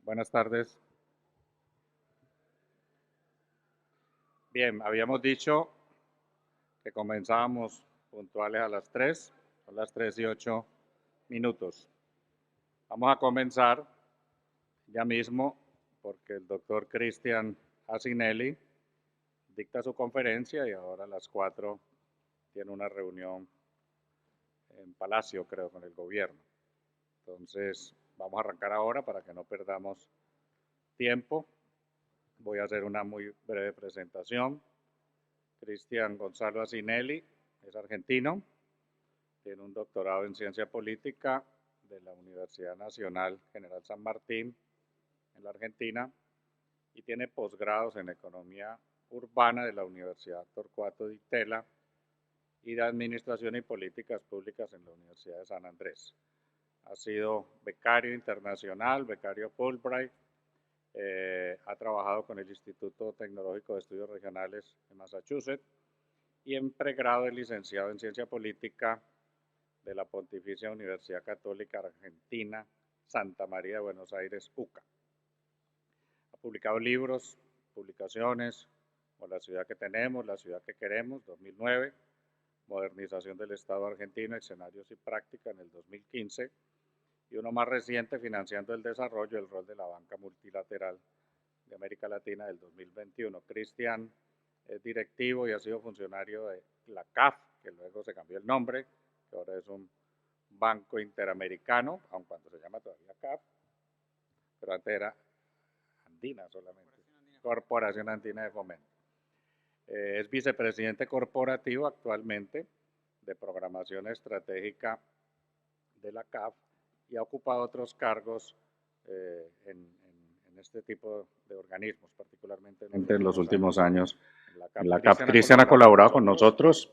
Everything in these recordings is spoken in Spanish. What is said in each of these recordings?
Buenas tardes. Bien, habíamos dicho que comenzábamos puntuales a las 3, son las 3:08. Vamos a comenzar ya mismo porque el doctor Cristian Asinelli dicta su conferencia y ahora a las 4 tiene una reunión en Palacio, creo, con el gobierno. Entonces, vamos a arrancar ahora para que no perdamos tiempo. Voy a hacer una muy breve presentación. Cristian Gonzalo Asinelli es argentino, tiene un doctorado en ciencia política de la Universidad Nacional General San Martín en la Argentina y tiene posgrados en economía urbana de la Universidad Torcuato Di Tella y de administración y políticas públicas en la Universidad de San Andrés. Ha sido becario internacional, becario Fulbright, ha trabajado con el Instituto Tecnológico de Estudios Regionales de Massachusetts y en pregrado es licenciado en Ciencia Política de la Pontificia Universidad Católica Argentina, Santa María de Buenos Aires, UCA. Ha publicado libros, publicaciones, como La ciudad que tenemos, La ciudad que queremos, 2009, Modernización del Estado argentino, escenarios y práctica en el 2015, y uno más reciente, Financiando el Desarrollo, el rol de la banca multilateral de América Latina del 2021. Cristian es directivo y ha sido funcionario de la CAF, que luego se cambió el nombre, que ahora es un banco interamericano, aun cuando se llama todavía CAF, pero antes era Andina solamente, Corporación Andina de Fomento. Es vicepresidente corporativo actualmente de programación estratégica de la CAF y ha ocupado otros cargos en este tipo de organismos, particularmente en los últimos años. En la CAF, Cristian ha colaborado con nosotros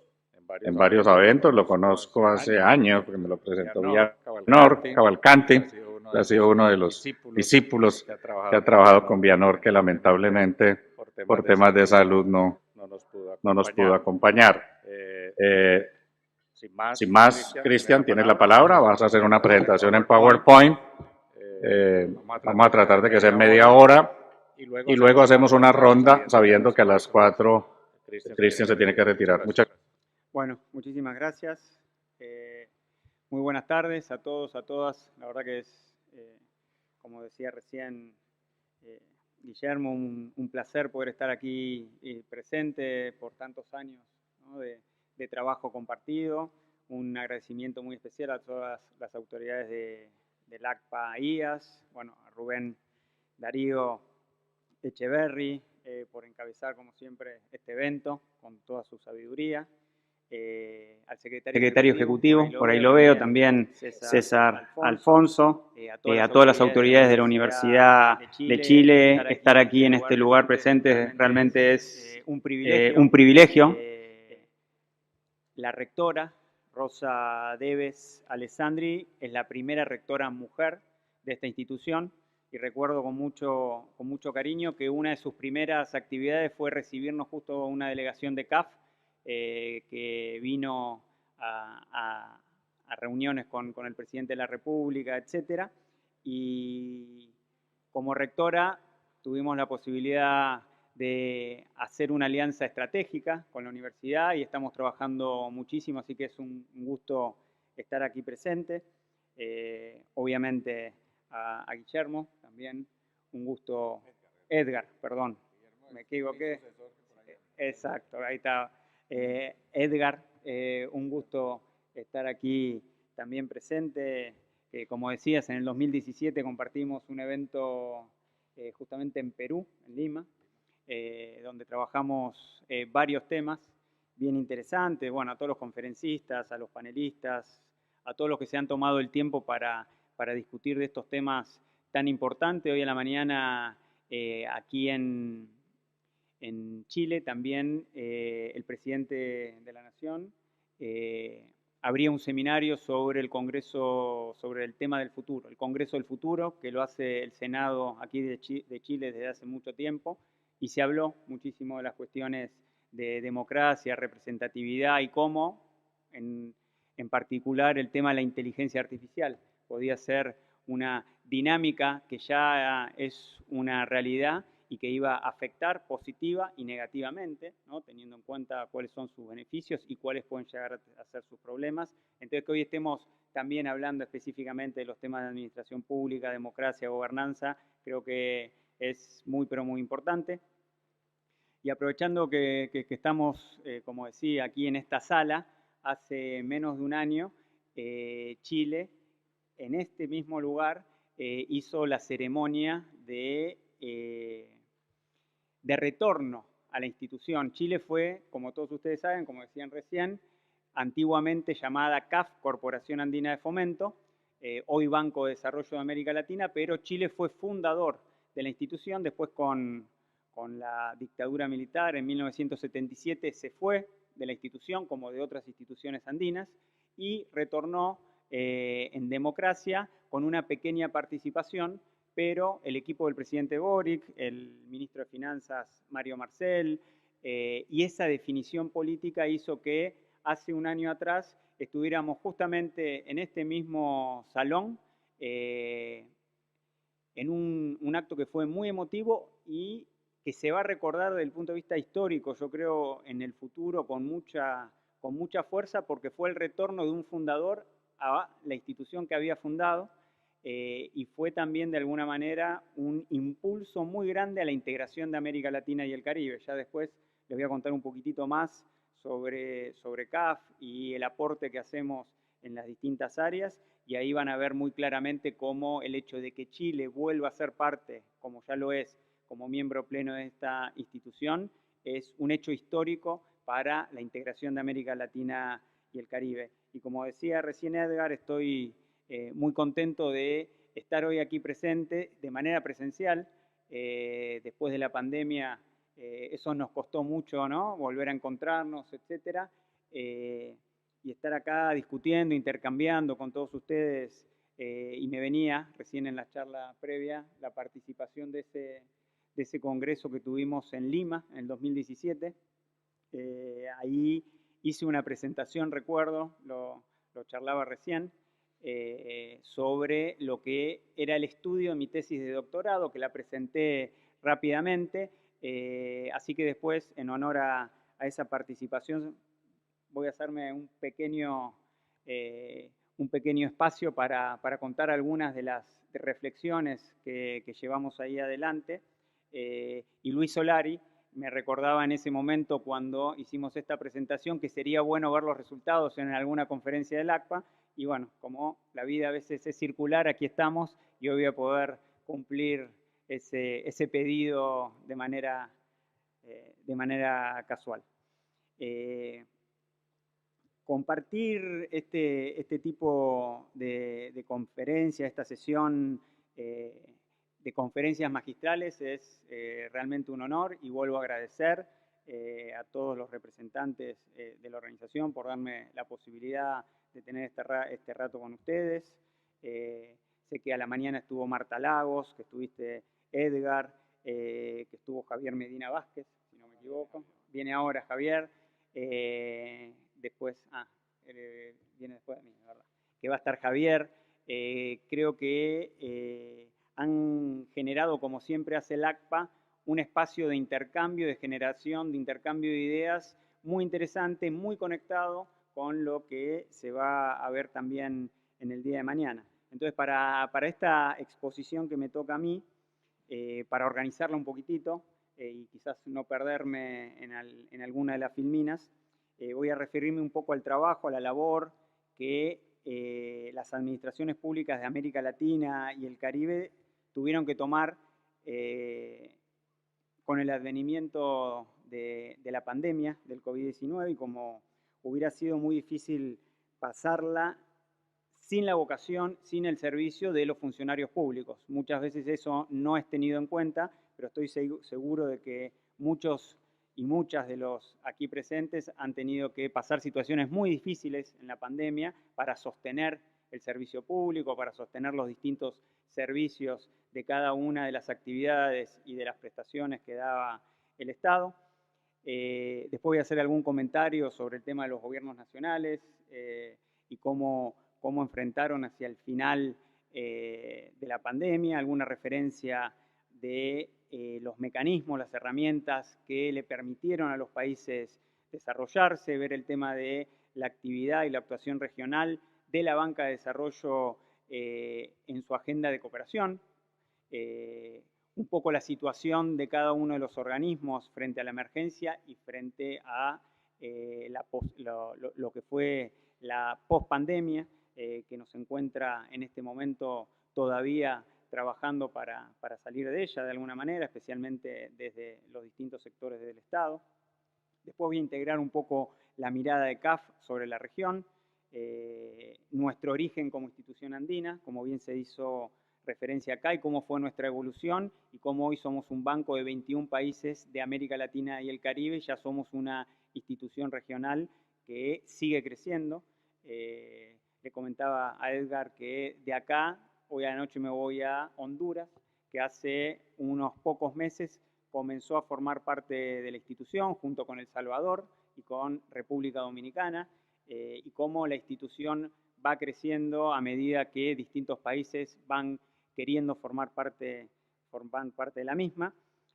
en varios eventos, lo conozco hace años, porque me lo presentó Vianor Cavalcanti, ha sido uno de los discípulos que ha trabajado con Vianor, que lamentablemente por temas de salud no nos pudo acompañar. Sin más, Cristian, tienes la palabra, vas a hacer una presentación en PowerPoint, vamos a tratar de que sea en media hora y luego hacemos una ronda sabiendo que a las 4 Cristian se tiene que retirar. Muchas gracias. Bueno, muchísimas gracias. Muy buenas tardes a todos, a todas. La verdad que es, como decía recién Guillermo, un placer poder estar aquí presente por tantos años, ¿no? de trabajo compartido. Un agradecimiento muy especial a todas las autoridades del ACPA IAS, bueno, a Rubén Darío Echeverry por encabezar, como siempre, este evento con toda su sabiduría. Al secretario ejecutivo, por ahí lo veo, también César Alfonso, a todas las autoridades de la Universidad de Chile, estar aquí en este lugar presente realmente es un privilegio. La rectora, Rosa Deves Alessandri, es la primera rectora mujer de esta institución y recuerdo con mucho cariño que una de sus primeras actividades fue recibirnos justo una delegación de CAF que vino a reuniones con el presidente de la República, etc. Y como rectora tuvimos la posibilidad de hacer una alianza estratégica con la universidad y estamos trabajando muchísimo, así que es un gusto estar aquí presente. Obviamente a Guillermo también, un gusto. Edgar, perdón, me equivoqué. Exacto, ahí está. Edgar, un gusto estar aquí también presente. Como decías, en el 2017 compartimos un evento justamente en Perú, en Lima, donde trabajamos varios temas bien interesantes. Bueno, a todos los conferencistas, a los panelistas, a todos los que se han tomado el tiempo para discutir de estos temas tan importantes. Hoy a la mañana, aquí en Chile también el presidente de la Nación habría un seminario sobre el Congreso, sobre el tema del futuro, el Congreso del Futuro, que lo hace el Senado aquí de Chile desde hace mucho tiempo, y se habló muchísimo de las cuestiones de democracia, representatividad y cómo, en particular, el tema de la inteligencia artificial podía ser una dinámica que ya es una realidad y que iba a afectar positiva y negativamente, ¿no? Teniendo en cuenta cuáles son sus beneficios y cuáles pueden llegar a ser sus problemas. Entonces, que hoy estemos también hablando específicamente de los temas de administración pública, democracia, gobernanza, creo que es muy, pero muy importante. Y aprovechando que estamos, como decía, aquí en esta sala, hace menos de un año, Chile, en este mismo lugar, hizo la ceremonia de retorno a la institución. Chile fue, como todos ustedes saben, como decían recién, antiguamente llamada CAF, Corporación Andina de Fomento, hoy Banco de Desarrollo de América Latina, pero Chile fue fundador de la institución, después con la dictadura militar en 1977 se fue de la institución, como de otras instituciones andinas, y retornó en democracia con una pequeña participación, pero el equipo del presidente Boric, el ministro de Finanzas Mario Marcel, y esa definición política hizo que hace un año atrás estuviéramos justamente en este mismo salón, en un acto que fue muy emotivo y que se va a recordar desde el punto de vista histórico, yo creo, en el futuro con mucha fuerza, porque fue el retorno de un fundador a la institución que había fundado, y fue también de alguna manera un impulso muy grande a la integración de América Latina y el Caribe. Ya después les voy a contar un poquitito más sobre CAF y el aporte que hacemos en las distintas áreas, y ahí van a ver muy claramente cómo el hecho de que Chile vuelva a ser parte, como ya lo es, como miembro pleno de esta institución, es un hecho histórico para la integración de América Latina y el Caribe. Y como decía recién Edgar, estoy muy contento de estar hoy aquí presente de manera presencial. Después de la pandemia, eso nos costó mucho, ¿no? Volver a encontrarnos, etcétera. Y estar acá discutiendo, intercambiando con todos ustedes, y me venía recién en la charla previa la participación de ese congreso que tuvimos en Lima en el 2017. Ahí hice una presentación, recuerdo, lo charlaba recién, sobre lo que era el estudio de mi tesis de doctorado, que la presenté rápidamente, así que después, en honor a esa participación, voy a hacerme un pequeño espacio para contar algunas de las reflexiones que llevamos ahí adelante. Y Luis Solari me recordaba en ese momento, cuando hicimos esta presentación, que sería bueno ver los resultados en alguna conferencia del ACPA, y bueno, como la vida a veces es circular, aquí estamos, y hoy voy a poder cumplir ese pedido de manera casual. Compartir este tipo de conferencia, esta sesión de conferencias magistrales es realmente un honor, y vuelvo a agradecer a todos los representantes de la organización por darme la posibilidad de tener este rato con ustedes. Sé que a la mañana estuvo Marta Lagos, que estuviste Edgar, que estuvo Javier Medina Vázquez, si no me equivoco. Viene ahora Javier. Después, viene después de mí, ¿verdad? Que va a estar Javier. Creo que han generado, como siempre hace el ACPA, un espacio de intercambio, de generación, de intercambio de ideas muy interesante, muy conectado con lo que se va a ver también en el día de mañana. Entonces, para esta exposición que me toca a mí, para organizarla un poquitito, y quizás no perderme en alguna de las filminas, voy a referirme un poco al trabajo, a la labor que las administraciones públicas de América Latina y el Caribe tuvieron que tomar con el advenimiento de la pandemia del COVID-19, y como hubiera sido muy difícil pasarla sin la vocación, sin el servicio de los funcionarios públicos. Muchas veces eso no es tenido en cuenta, pero estoy seguro de que muchos y muchas de los aquí presentes han tenido que pasar situaciones muy difíciles en la pandemia para sostener el servicio público, para sostener los distintos servicios de cada una de las actividades y de las prestaciones que daba el Estado. Después voy a hacer algún comentario sobre el tema de los gobiernos nacionales y cómo enfrentaron hacia el final de la pandemia, alguna referencia de los mecanismos, las herramientas que le permitieron a los países desarrollarse, ver el tema de la actividad y la actuación regional de la banca de desarrollo en su agenda de cooperación, un poco la situación de cada uno de los organismos frente a la emergencia y frente a lo que fue la pospandemia, que nos encuentra en este momento todavía trabajando para salir de ella de alguna manera, especialmente desde los distintos sectores del Estado. Después voy a integrar un poco la mirada de CAF sobre la región, nuestro origen como institución andina, como bien se hizo referencia acá, y cómo fue nuestra evolución, y cómo hoy somos un banco de 21 países de América Latina y el Caribe, ya somos una institución regional que sigue creciendo. Le comentaba a Edgar que de acá, hoy a la noche me voy a Honduras, que hace unos pocos meses comenzó a formar parte de la institución junto con El Salvador y con República Dominicana, y cómo la institución va creciendo a medida que distintos países van queriendo formar parte de la misma.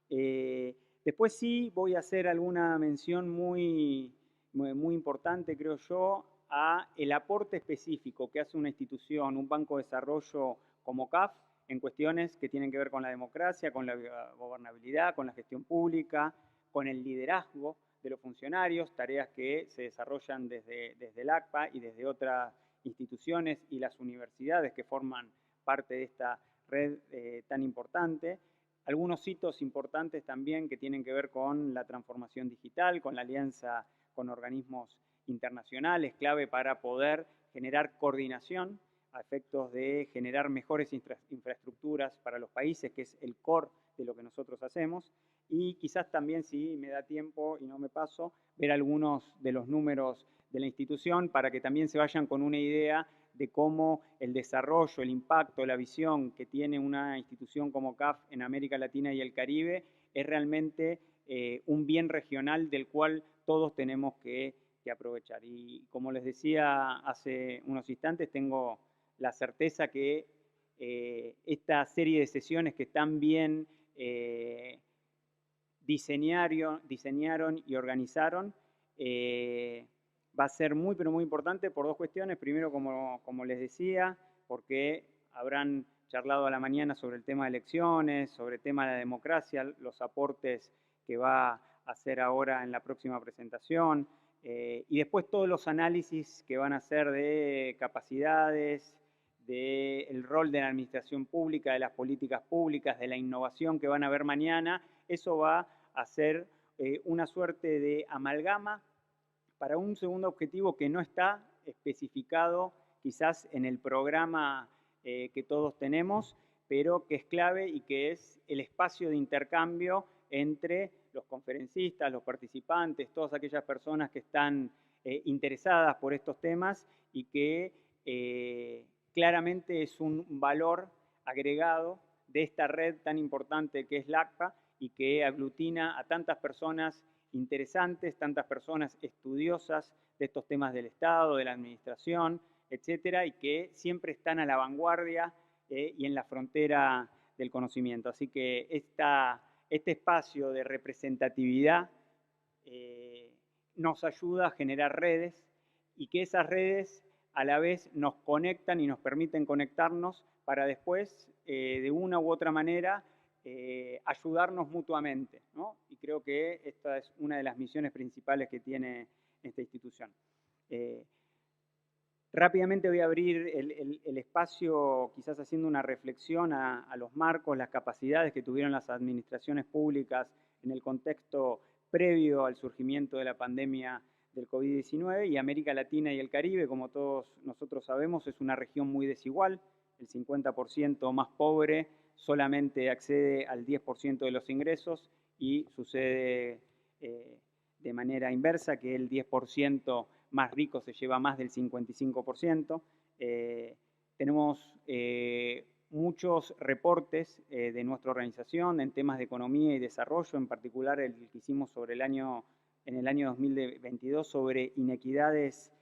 Después sí voy a hacer alguna mención muy importante, creo yo, a el aporte específico que hace una institución, un banco de desarrollo como CAF, en cuestiones que tienen que ver con la democracia, con la gobernabilidad, con la gestión pública, con el liderazgo de los funcionarios, tareas que se desarrollan desde el ACPA y desde otras instituciones y las universidades que forman parte de esta red tan importante. Algunos hitos importantes también que tienen que ver con la transformación digital, con la alianza con organismos internacionales, clave para poder generar coordinación a efectos de generar mejores infraestructuras para los países, que es el core de lo que nosotros hacemos. Y quizás también, si me da tiempo y no me paso, ver algunos de los números de la institución para que también se vayan con una idea de cómo el desarrollo, el impacto, la visión que tiene una institución como CAF en América Latina y el Caribe es realmente un bien regional del cual todos tenemos que aprovechar. Y como les decía hace unos instantes, tengo la certeza que esta serie de sesiones que tan bien diseñaron y organizaron va a ser muy, pero muy importante por dos cuestiones. Primero, como les decía, porque habrán charlado a la mañana sobre el tema de elecciones, sobre el tema de la democracia, los aportes que va a hacer ahora en la próxima presentación, y después todos los análisis que van a hacer de capacidades, del rol de la administración pública, de las políticas públicas, de la innovación que van a ver mañana. Eso va a ser una suerte de amalgama para un segundo objetivo que no está especificado quizás en el programa que todos tenemos, pero que es clave y que es el espacio de intercambio entre los conferencistas, los participantes, todas aquellas personas que están interesadas por estos temas y que claramente es un valor agregado de esta red tan importante que es la ACPA y que aglutina a tantas personas interesantes, tantas personas estudiosas de estos temas del Estado, de la administración, etcétera, y que siempre están a la vanguardia y en la frontera del conocimiento. Así que este espacio de representatividad nos ayuda a generar redes y que esas redes a la vez nos conectan y nos permiten conectarnos para después, de una u otra manera, ayudarnos mutuamente, ¿no? Y creo que esta es una de las misiones principales que tiene esta institución. Rápidamente voy a abrir el espacio, quizás haciendo una reflexión a los marcos, las capacidades que tuvieron las administraciones públicas en el contexto previo al surgimiento de la pandemia del COVID-19, y América Latina y el Caribe, como todos nosotros sabemos, es una región muy desigual. El 50% más pobre solamente accede al 10% de los ingresos, y sucede de manera inversa, que el 10% más rico se lleva más del 55%. Tenemos muchos reportes de nuestra organización en temas de economía y desarrollo, en particular el que hicimos en el año 2022 sobre inequidades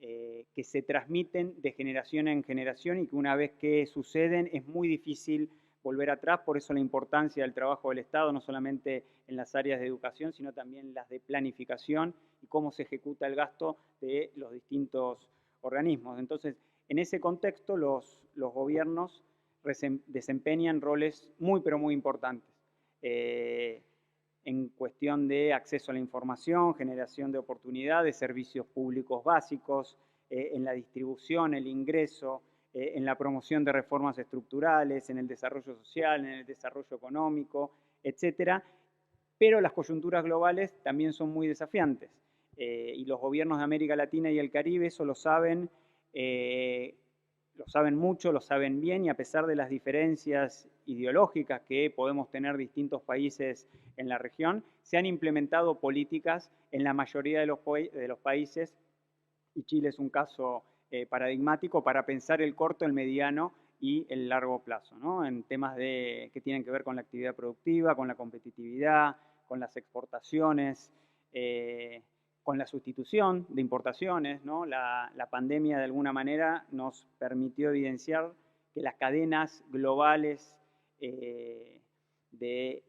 que se transmiten de generación en generación y que una vez que suceden es muy difícil volver atrás, por eso la importancia del trabajo del Estado, no solamente en las áreas de educación, sino también las de planificación y cómo se ejecuta el gasto de los distintos organismos. Entonces, en ese contexto, los gobiernos desempeñan roles muy, pero muy importantes. En cuestión de acceso a la información, generación de oportunidades, servicios públicos básicos, en la distribución, el ingreso, en la promoción de reformas estructurales, en el desarrollo social, en el desarrollo económico, etcétera. Pero las coyunturas globales también son muy desafiantes. Y los gobiernos de América Latina y el Caribe eso lo saben mucho, lo saben bien, y a pesar de las diferencias ideológicas que podemos tener distintos países en la región, se han implementado políticas en la mayoría de los países, y Chile es un caso paradigmático para pensar el corto, el mediano y el largo plazo, ¿no? En temas que tienen que ver con la actividad productiva, con la competitividad, con las exportaciones, con la sustitución de importaciones, ¿no? La pandemia de alguna manera nos permitió evidenciar que las cadenas globales de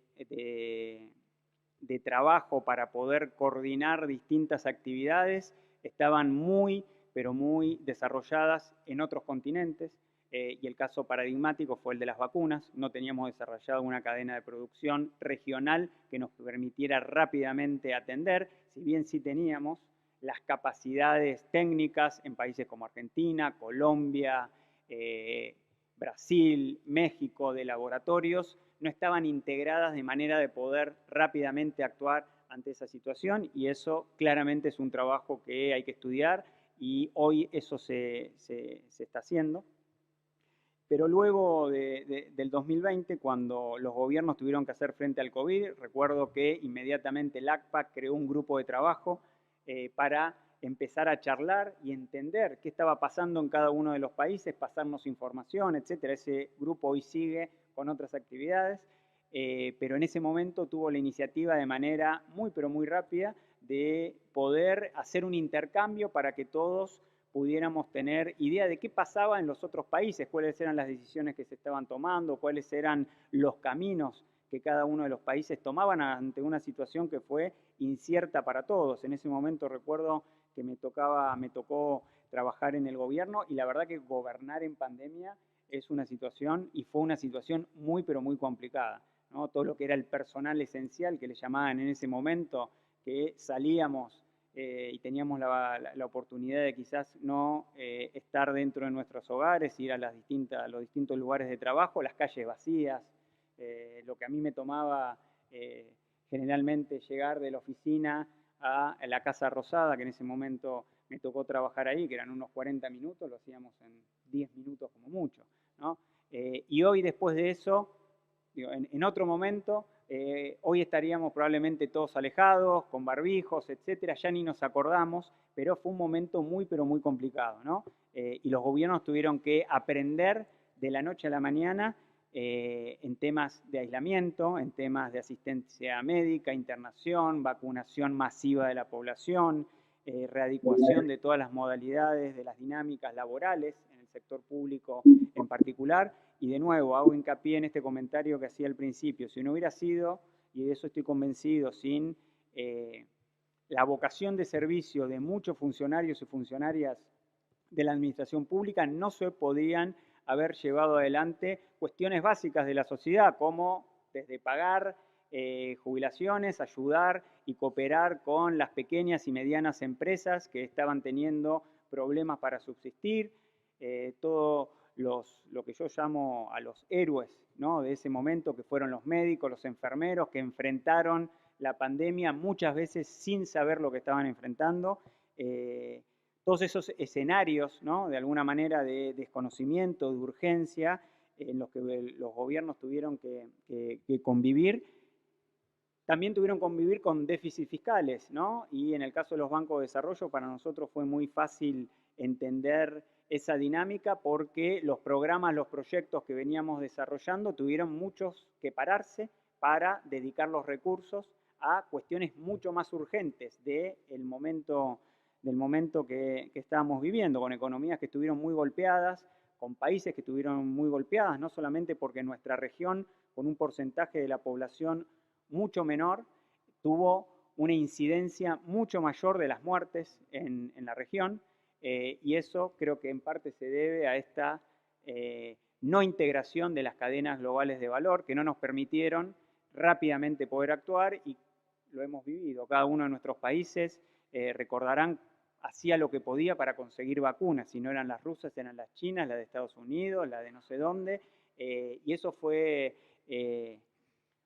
trabajo para poder coordinar distintas actividades estaban muy, pero muy desarrolladas en otros continentes, y el caso paradigmático fue el de las vacunas. No teníamos desarrollado una cadena de producción regional que nos permitiera rápidamente atender, si bien sí teníamos las capacidades técnicas en países como Argentina, Colombia, Brasil, México, de laboratorios, no estaban integradas de manera de poder rápidamente actuar ante esa situación, y eso claramente es un trabajo que hay que estudiar, y hoy eso se está haciendo. Pero luego del 2020, cuando los gobiernos tuvieron que hacer frente al COVID, recuerdo que inmediatamente el ACPA creó un grupo de trabajo para empezar a charlar y entender qué estaba pasando en cada uno de los países, pasarnos información, etcétera. Ese grupo hoy sigue con otras actividades, pero en ese momento tuvo la iniciativa de manera muy, pero muy rápida de poder hacer un intercambio para que todos pudiéramos tener idea de qué pasaba en los otros países, cuáles eran las decisiones que se estaban tomando, cuáles eran los caminos que cada uno de los países tomaban ante una situación que fue incierta para todos. En ese momento recuerdo que me tocó trabajar en el gobierno, y la verdad que gobernar en pandemia es una situación, y fue una situación muy, pero muy complicada, ¿no? Todo lo que era el personal esencial, que le llamaban en ese momento, que salíamos y teníamos la oportunidad de quizás no estar dentro de nuestros hogares, ir a los distintos lugares de trabajo, las calles vacías, lo que a mí me tomaba generalmente llegar de la oficina a la Casa Rosada, que en ese momento me tocó trabajar ahí, que eran unos 40 minutos, lo hacíamos en 10 minutos como mucho, ¿no? Y hoy, después de eso, en otro momento, hoy estaríamos probablemente todos alejados, con barbijos, etcétera, ya ni nos acordamos, pero fue un momento muy, pero muy complicado, ¿no? Y los gobiernos tuvieron que aprender de la noche a la mañana en temas de aislamiento, en temas de asistencia médica, internación, vacunación masiva de la población, readecuación de todas las modalidades de las dinámicas laborales en el sector público en particular. Y de nuevo, hago hincapié en este comentario que hacía al principio: si no hubiera sido, y de eso estoy convencido, sin la vocación de servicio de muchos funcionarios y funcionarias de la administración pública, no se podrían haber llevado adelante cuestiones básicas de la sociedad, como desde pagar jubilaciones, ayudar y cooperar con las pequeñas y medianas empresas que estaban teniendo problemas para subsistir, todo lo que yo llamo a los héroes, ¿no?, de ese momento, que fueron los médicos, los enfermeros, que enfrentaron la pandemia muchas veces sin saber lo que estaban enfrentando. Todos esos escenarios, ¿no?, de alguna manera de desconocimiento, de urgencia, en los que los gobiernos tuvieron que convivir, también tuvieron que convivir con déficits fiscales, ¿no? Y en el caso de los bancos de desarrollo, para nosotros fue muy fácil entender esa dinámica, porque los programas, los proyectos que veníamos desarrollando tuvieron muchos que pararse para dedicar los recursos a cuestiones mucho más urgentes del momento del momento que estábamos viviendo, con economías que estuvieron muy golpeadas, con países que estuvieron muy golpeadas, no solamente porque nuestra región, con un porcentaje de la población mucho menor, tuvo una incidencia mucho mayor de las muertes en la región, y eso creo que en parte se debe a esta no integración de las cadenas globales de valor que no nos permitieron rápidamente poder actuar, y lo hemos vivido. Cada uno de nuestros países, recordarán, hacía lo que podía para conseguir vacunas. Si no eran las rusas, eran las chinas, las de Estados Unidos, la de no sé dónde. Y eso fue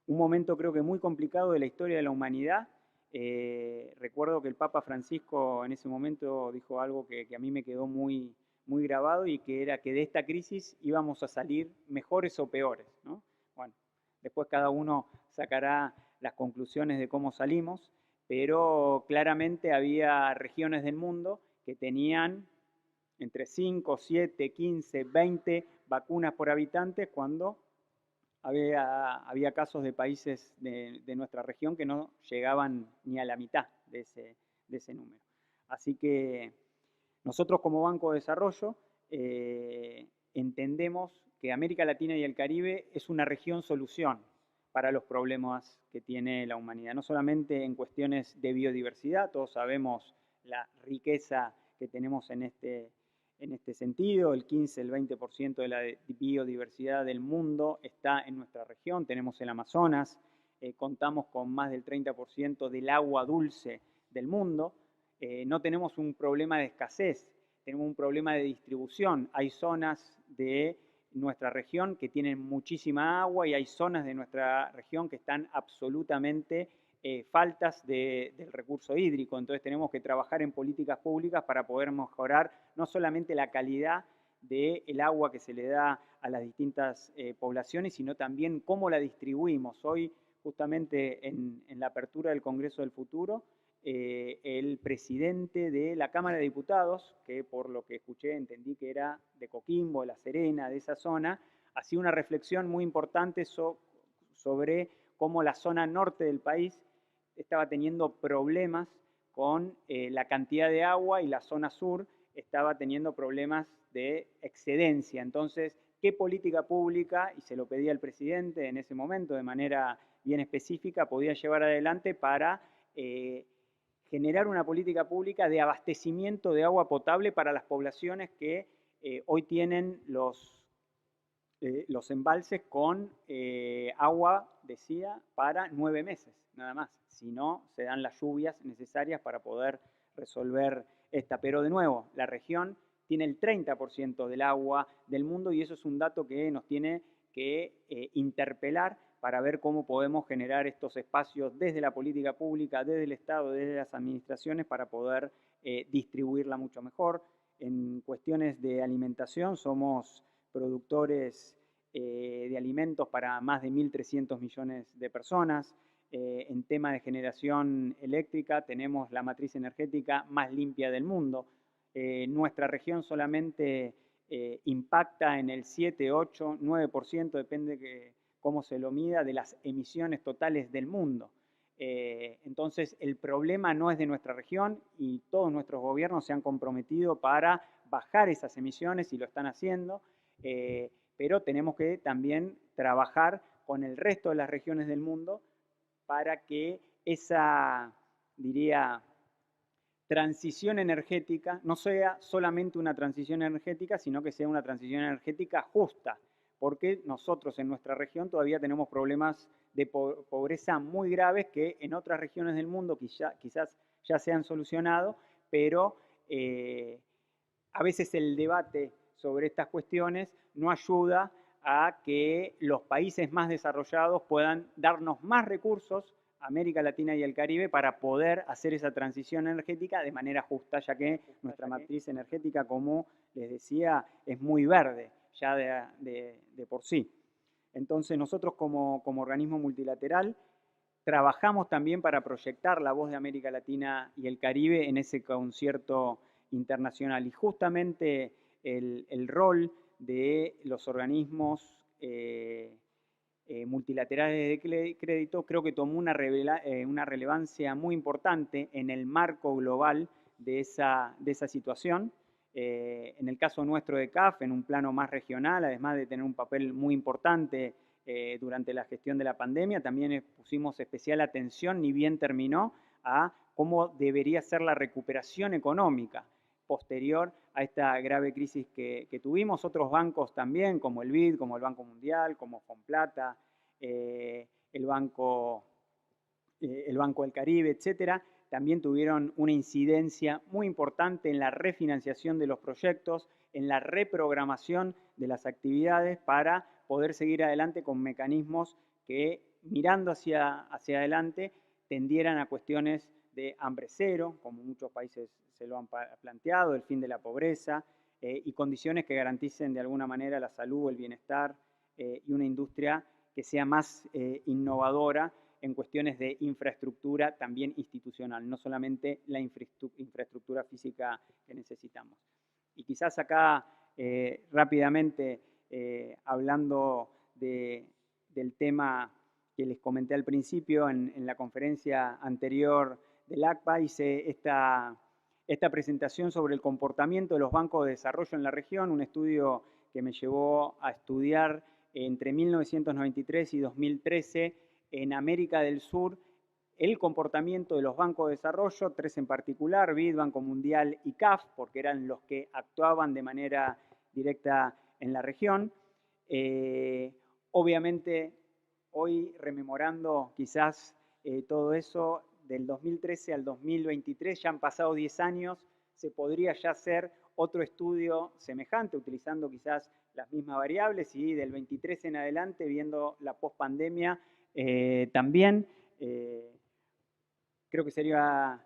un momento creo que muy complicado de la historia de la humanidad. Recuerdo que el Papa Francisco en ese momento dijo algo que a mí me quedó muy, muy grabado, y que era que de esta crisis íbamos a salir mejores o peores, ¿no? Bueno, después cada uno sacará las conclusiones de cómo salimos, pero claramente había regiones del mundo que tenían entre 5, 7, 15, 20 vacunas por habitante, cuando había casos de países de nuestra región que no llegaban ni a la mitad de ese número. Así que nosotros como Banco de Desarrollo entendemos que América Latina y el Caribe es una región solución para los problemas que tiene la humanidad, no solamente en cuestiones de biodiversidad. Todos sabemos la riqueza que tenemos en este sentido. El 15, el 20% de la biodiversidad del mundo está en nuestra región. Tenemos el Amazonas, contamos con más del 30% del agua dulce del mundo. No tenemos un problema de escasez, tenemos un problema de distribución. Hay zonas de nuestra región que tienen muchísima agua, y hay zonas de nuestra región que están absolutamente faltas del recurso hídrico. Entonces tenemos que trabajar en políticas públicas para poder mejorar no solamente la calidad del agua que se le da a las distintas poblaciones, sino también cómo la distribuimos. Hoy, justamente en la apertura del Congreso del Futuro, el presidente de la Cámara de Diputados, que por lo que escuché entendí que era de Coquimbo, de La Serena, de esa zona, hacía una reflexión muy importante sobre cómo la zona norte del país estaba teniendo problemas con la cantidad de agua, y la zona sur estaba teniendo problemas de excedencia. Entonces, ¿qué política pública, y se lo pedía al presidente en ese momento de manera bien específica, podía llevar adelante para generar una política pública de abastecimiento de agua potable para las poblaciones que hoy tienen los embalses con agua, decía, para 9 meses, nada más? Si no, se dan las lluvias necesarias para poder resolver esta. Pero de nuevo, la región tiene el 30% del agua del mundo, y eso es un dato que nos tiene que interpelar para ver cómo podemos generar estos espacios desde la política pública, desde el Estado, desde las administraciones, para poder distribuirla mucho mejor. En cuestiones de alimentación somos productores de alimentos para más de 1.300 millones de personas. En tema de generación eléctrica tenemos la matriz energética más limpia del mundo. Nuestra región solamente impacta en el 7, 8, 9%, depende de cómo se lo mida, de las emisiones totales del mundo. Entonces el problema no es de nuestra región, y todos nuestros gobiernos se han comprometido para bajar esas emisiones, y lo están haciendo, pero tenemos que también trabajar con el resto de las regiones del mundo para que esa, diría, transición energética no sea solamente una transición energética, sino que sea una transición energética justa, porque nosotros en nuestra región todavía tenemos problemas de pobreza muy graves que en otras regiones del mundo quizás ya se han solucionado, pero a veces el debate sobre estas cuestiones no ayuda a que los países más desarrollados puedan darnos más recursos, América Latina y el Caribe, para poder hacer esa transición energética de manera justa, ya que nuestra matriz energética, como les decía, es muy verde ya de por sí. Entonces nosotros como organismo multilateral trabajamos también para proyectar la voz de América Latina y el Caribe en ese concierto internacional, y justamente el rol de los organismos multilaterales de crédito creo que tomó una relevancia muy importante en el marco global de esa situación. En el caso nuestro de CAF, en un plano más regional, además de tener un papel muy importante durante la gestión de la pandemia, también pusimos especial atención, ni bien terminó, a cómo debería ser la recuperación económica posterior a esta grave crisis que tuvimos. Otros bancos también, como el BID, como el Banco Mundial, como Fonplata, el Banco del Caribe, etcétera, también tuvieron una incidencia muy importante en la refinanciación de los proyectos, en la reprogramación de las actividades para poder seguir adelante con mecanismos que, mirando hacia adelante, tendieran a cuestiones de hambre cero, como muchos países se lo han planteado, el fin de la pobreza, y condiciones que garanticen de alguna manera la salud, el bienestar y una industria que sea más innovadora en cuestiones de infraestructura también institucional, no solamente la infraestructura física que necesitamos. Y quizás acá rápidamente, hablando del tema que les comenté al principio en la conferencia anterior del ACPA, hice esta presentación sobre el comportamiento de los bancos de desarrollo en la región, un estudio que me llevó a estudiar entre 1993 y 2013 en América del Sur el comportamiento de los bancos de desarrollo, 3 en particular, BID, Banco Mundial y CAF, porque eran los que actuaban de manera directa en la región. Obviamente, hoy rememorando quizás todo eso, del 2013 al 2023, ya han pasado 10 años, se podría ya hacer otro estudio semejante, utilizando quizás las mismas variables, y del 23 en adelante, viendo la pospandemia también. Creo que sería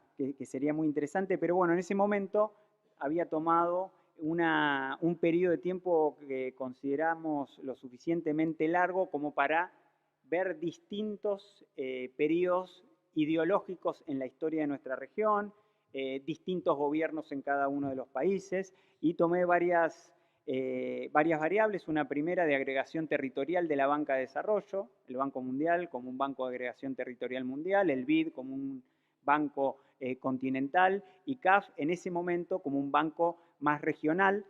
muy interesante, pero bueno, en ese momento había tomado un periodo de tiempo que consideramos lo suficientemente largo como para ver distintos periodos ideológicos en la historia de nuestra región, distintos gobiernos en cada uno de los países, y tomé varias variables. Una primera de agregación territorial de la banca de desarrollo, el Banco Mundial como un banco de agregación territorial mundial, el BID como un banco continental y CAF en ese momento como un banco más regional,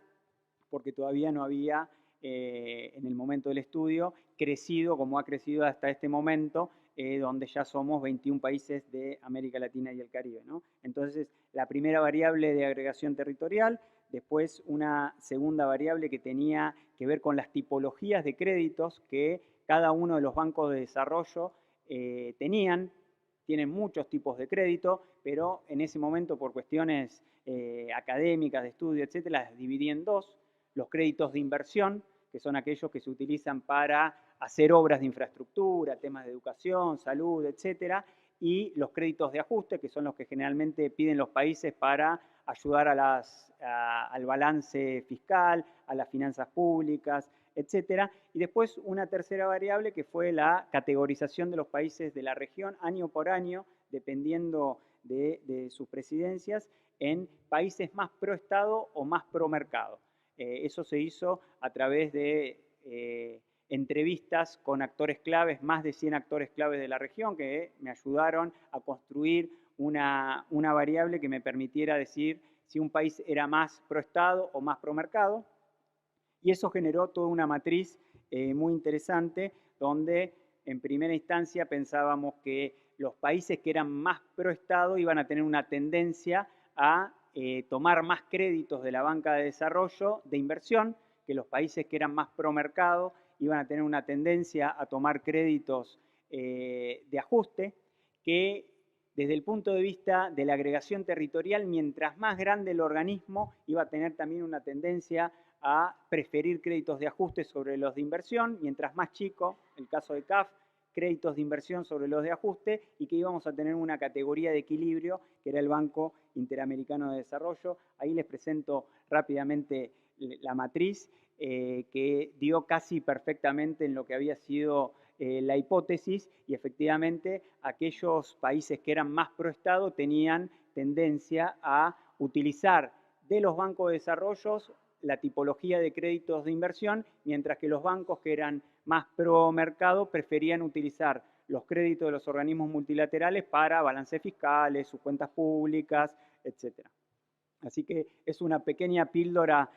porque todavía no había, en el momento del estudio, crecido como ha crecido hasta este momento, donde ya somos 21 países de América Latina y el Caribe, ¿no? Entonces, la primera variable de agregación territorial, después una segunda variable que tenía que ver con las tipologías de créditos que cada uno de los bancos de desarrollo tienen muchos tipos de crédito, pero en ese momento por cuestiones académicas, de estudio, etcétera, las dividí en dos. Los créditos de inversión, que son aquellos que se utilizan para hacer obras de infraestructura, temas de educación, salud, etcétera, y los créditos de ajuste, que son los que generalmente piden los países para ayudar al balance fiscal, a las finanzas públicas, etcétera. Y después una tercera variable que fue la categorización de los países de la región año por año, dependiendo de sus presidencias, en países más pro Estado o más pro mercado. Eso se hizo a través de entrevistas con actores claves, más de 100 actores claves de la región, que me ayudaron a construir una variable que me permitiera decir si un país era más pro Estado o más pro mercado. Y eso generó toda una matriz muy interesante, donde en primera instancia pensábamos que los países que eran más pro Estado iban a tener una tendencia a tomar más créditos de la banca de desarrollo de inversión, que los países que eran más pro mercado iban a tener una tendencia a tomar créditos de ajuste, que desde el punto de vista de la agregación territorial, mientras más grande el organismo, iba a tener también una tendencia a preferir créditos de ajuste sobre los de inversión, mientras más chico, el caso de CAF, créditos de inversión sobre los de ajuste, y que íbamos a tener una categoría de equilibrio, que era el Banco Interamericano de Desarrollo. Ahí les presento rápidamente la matriz, que dio casi perfectamente en lo que había sido la hipótesis, y efectivamente aquellos países que eran más pro Estado tenían tendencia a utilizar de los bancos de desarrollo la tipología de créditos de inversión, mientras que los bancos que eran más pro mercado preferían utilizar los créditos de los organismos multilaterales para balances fiscales, sus cuentas públicas, etc. Así que es una pequeña píldora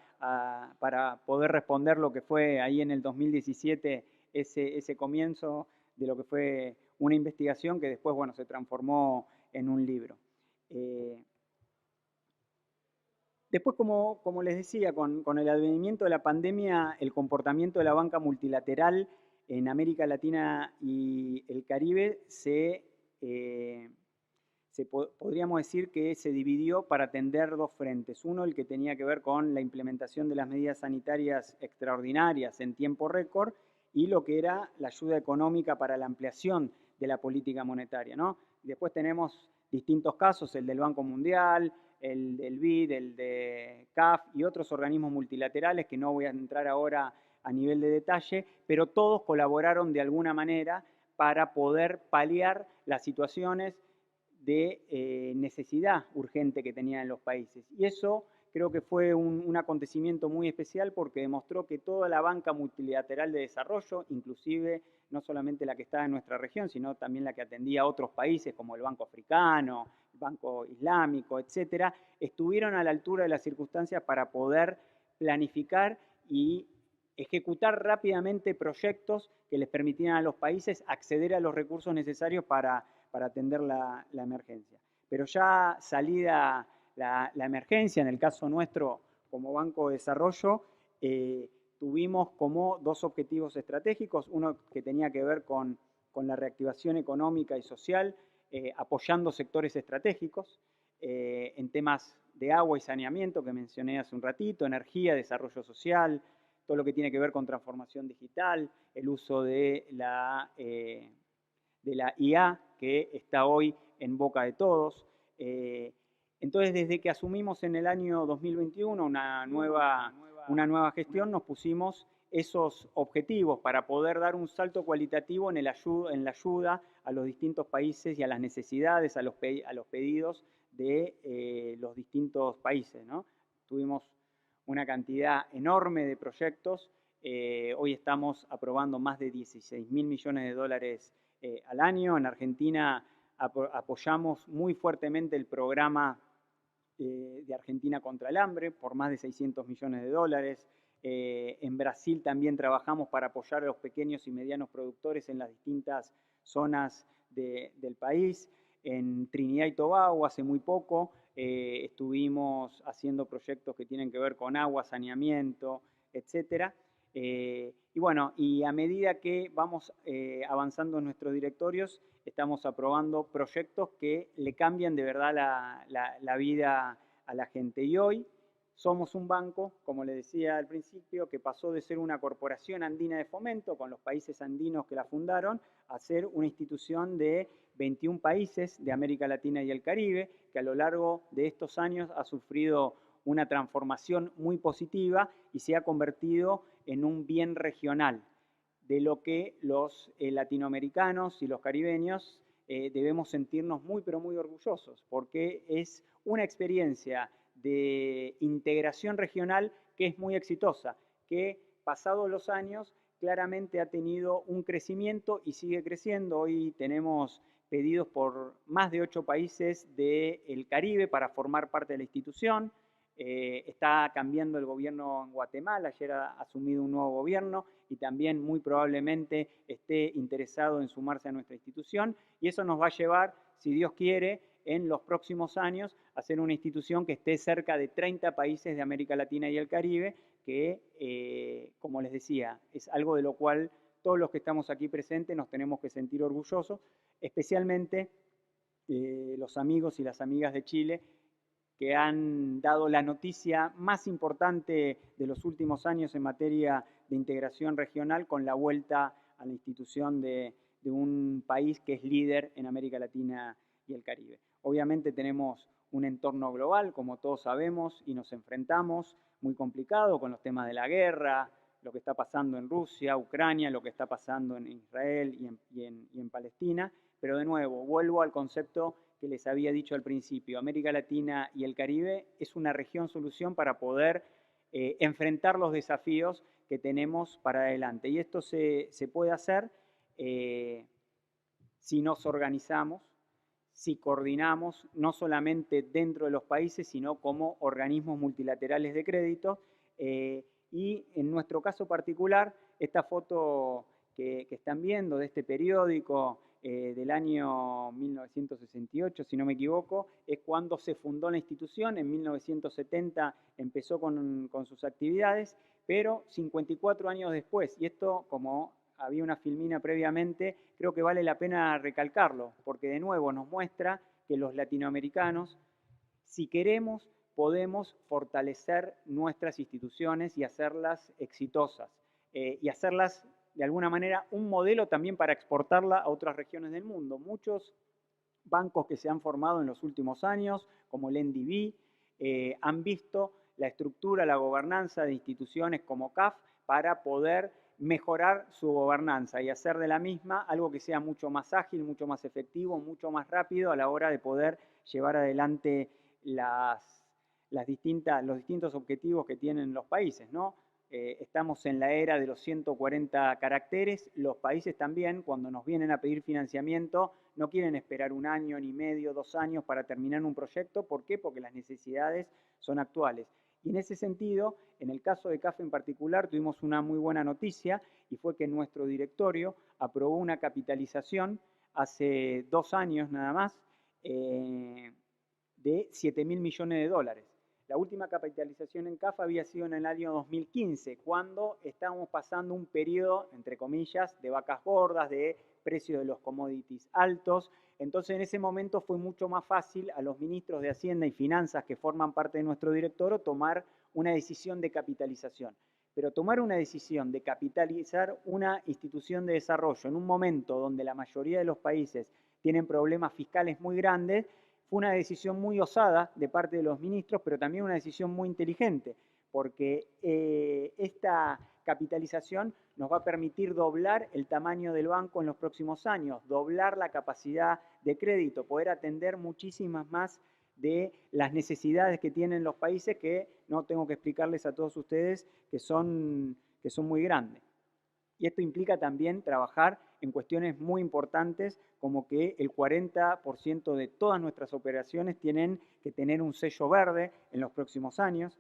para poder responder lo que fue ahí en el 2017 ese comienzo de lo que fue una investigación que después, bueno, se transformó en un libro. Después, como les decía, con el advenimiento de la pandemia, el comportamiento de la banca multilateral en América Latina y el Caribe podríamos decir que se dividió para atender dos frentes. Uno, el que tenía que ver con la implementación de las medidas sanitarias extraordinarias en tiempo récord, y lo que era la ayuda económica para la ampliación de la política monetaria, ¿no? Después tenemos distintos casos, el del Banco Mundial, el del BID, el de CAF y otros organismos multilaterales que no voy a entrar ahora a nivel de detalle, pero todos colaboraron de alguna manera para poder paliar las situaciones de necesidad urgente que tenían los países. Y eso creo que fue un acontecimiento muy especial porque demostró que toda la banca multilateral de desarrollo, inclusive no solamente la que está en nuestra región, sino también la que atendía a otros países como el Banco Africano, el Banco Islámico, etcétera, estuvieron a la altura de las circunstancias para poder planificar y ejecutar rápidamente proyectos que les permitieran a los países acceder a los recursos necesarios para atender la emergencia. Pero ya salida la emergencia, en el caso nuestro como Banco de Desarrollo, tuvimos como dos objetivos estratégicos, uno que tenía que ver con la reactivación económica y social, apoyando sectores estratégicos en temas de agua y saneamiento que mencioné hace un ratito, energía, desarrollo social, todo lo que tiene que ver con transformación digital, el uso de la IA, que está hoy en boca de todos. Entonces, desde que asumimos en el año 2021 una nueva gestión, nos pusimos esos objetivos para poder dar un salto cualitativo en la ayuda a los distintos países y a las necesidades, a los pedidos de los distintos países, ¿no? Tuvimos una cantidad enorme de proyectos. Hoy estamos aprobando más de 16.000 millones de dólares al año. En Argentina apoyamos muy fuertemente el programa de Argentina contra el hambre por más de 600 millones de dólares. En Brasil también trabajamos para apoyar a los pequeños y medianos productores en las distintas zonas del país. En Trinidad y Tobago hace muy poco estuvimos haciendo proyectos que tienen que ver con agua, saneamiento, etcétera. Y bueno, y a medida que vamos avanzando en nuestros directorios, estamos aprobando proyectos que le cambian de verdad la vida a la gente. Y hoy somos un banco, como les decía al principio, que pasó de ser una corporación andina de fomento con los países andinos que la fundaron a ser una institución de 21 países de América Latina y el Caribe, que a lo largo de estos años ha sufrido una transformación muy positiva y se ha convertido en un bien regional, de lo que los latinoamericanos y los caribeños debemos sentirnos muy, pero muy orgullosos, porque es una experiencia de integración regional que es muy exitosa, que pasados los años claramente ha tenido un crecimiento y sigue creciendo. Hoy tenemos pedidos por más de 8 países del Caribe para formar parte de la institución. Está cambiando el gobierno en Guatemala, ayer ha asumido un nuevo gobierno y también muy probablemente esté interesado en sumarse a nuestra institución, y eso nos va a llevar, si Dios quiere, en los próximos años a ser una institución que esté cerca de 30 países de América Latina y el Caribe, que, como les decía, es algo de lo cual todos los que estamos aquí presentes nos tenemos que sentir orgullosos, especialmente los amigos y las amigas de Chile, que han dado la noticia más importante de los últimos años en materia de integración regional con la vuelta a la institución de un país que es líder en América Latina y el Caribe. Obviamente tenemos un entorno global, como todos sabemos, y nos enfrentamos muy complicado con los temas de la guerra, lo que está pasando en Rusia, Ucrania, lo que está pasando en Israel y en Palestina, pero de nuevo, vuelvo al concepto que les había dicho al principio, América Latina y el Caribe es una región solución para poder enfrentar los desafíos que tenemos para adelante. Y esto se puede hacer si nos organizamos, si coordinamos no solamente dentro de los países, sino como organismos multilaterales de crédito. Y en nuestro caso particular, esta foto que están viendo de este periódico del año 1968, si no me equivoco, es cuando se fundó la institución. En 1970 empezó con sus actividades, pero 54 años después, y esto, como había una filmina previamente, creo que vale la pena recalcarlo, porque de nuevo nos muestra que los latinoamericanos, si queremos, podemos fortalecer nuestras instituciones y hacerlas exitosas, y hacerlas de alguna manera un modelo también para exportarla a otras regiones del mundo. Muchos bancos que se han formado en los últimos años, como el NDB, han visto la estructura, la gobernanza de instituciones como CAF para poder mejorar su gobernanza y hacer de la misma algo que sea mucho más ágil, mucho más efectivo, mucho más rápido a la hora de poder llevar adelante los distintos objetivos que tienen los países, ¿no? Estamos en la era de los 140 caracteres. Los países también, cuando nos vienen a pedir financiamiento, no quieren esperar un año, ni medio, 2 años para terminar un proyecto. ¿Por qué? Porque las necesidades son actuales. Y en ese sentido, en el caso de CAF en particular, tuvimos una muy buena noticia, y fue que nuestro directorio aprobó una capitalización hace 2 años nada más, de 7.000 millones de dólares. La última capitalización en CAF había sido en el año 2015, cuando estábamos pasando un periodo, entre comillas, de vacas gordas, de precios de los commodities altos. Entonces, en ese momento fue mucho más fácil a los ministros de Hacienda y Finanzas, que forman parte de nuestro directorio, tomar una decisión de capitalización. Pero tomar una decisión de capitalizar una institución de desarrollo en un momento donde la mayoría de los países tienen problemas fiscales muy grandes, fue una decisión muy osada de parte de los ministros, pero también una decisión muy inteligente, porque esta capitalización nos va a permitir doblar el tamaño del banco en los próximos años, doblar la capacidad de crédito, poder atender muchísimas más de las necesidades que tienen los países, que no tengo que explicarles a todos ustedes que son muy grandes. Y esto implica también trabajar en cuestiones muy importantes, como que el 40% de todas nuestras operaciones tienen que tener un sello verde en los próximos años.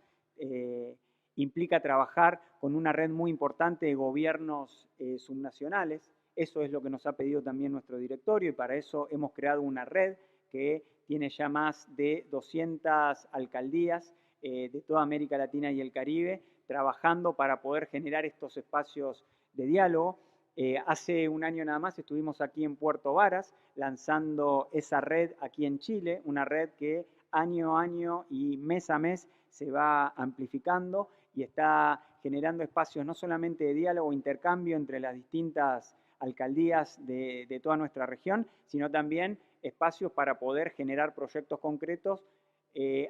Implica trabajar con una red muy importante de gobiernos subnacionales. Eso es lo que nos ha pedido también nuestro directorio, y para eso hemos creado una red que tiene ya más de 200 alcaldías de toda América Latina y el Caribe, trabajando para poder generar estos espacios de diálogo. Hace un año nada más estuvimos aquí en Puerto Varas lanzando esa red aquí en Chile, una red que año a año y mes a mes se va amplificando y está generando espacios no solamente de diálogo e intercambio entre las distintas alcaldías de toda nuestra región, sino también espacios para poder generar proyectos concretos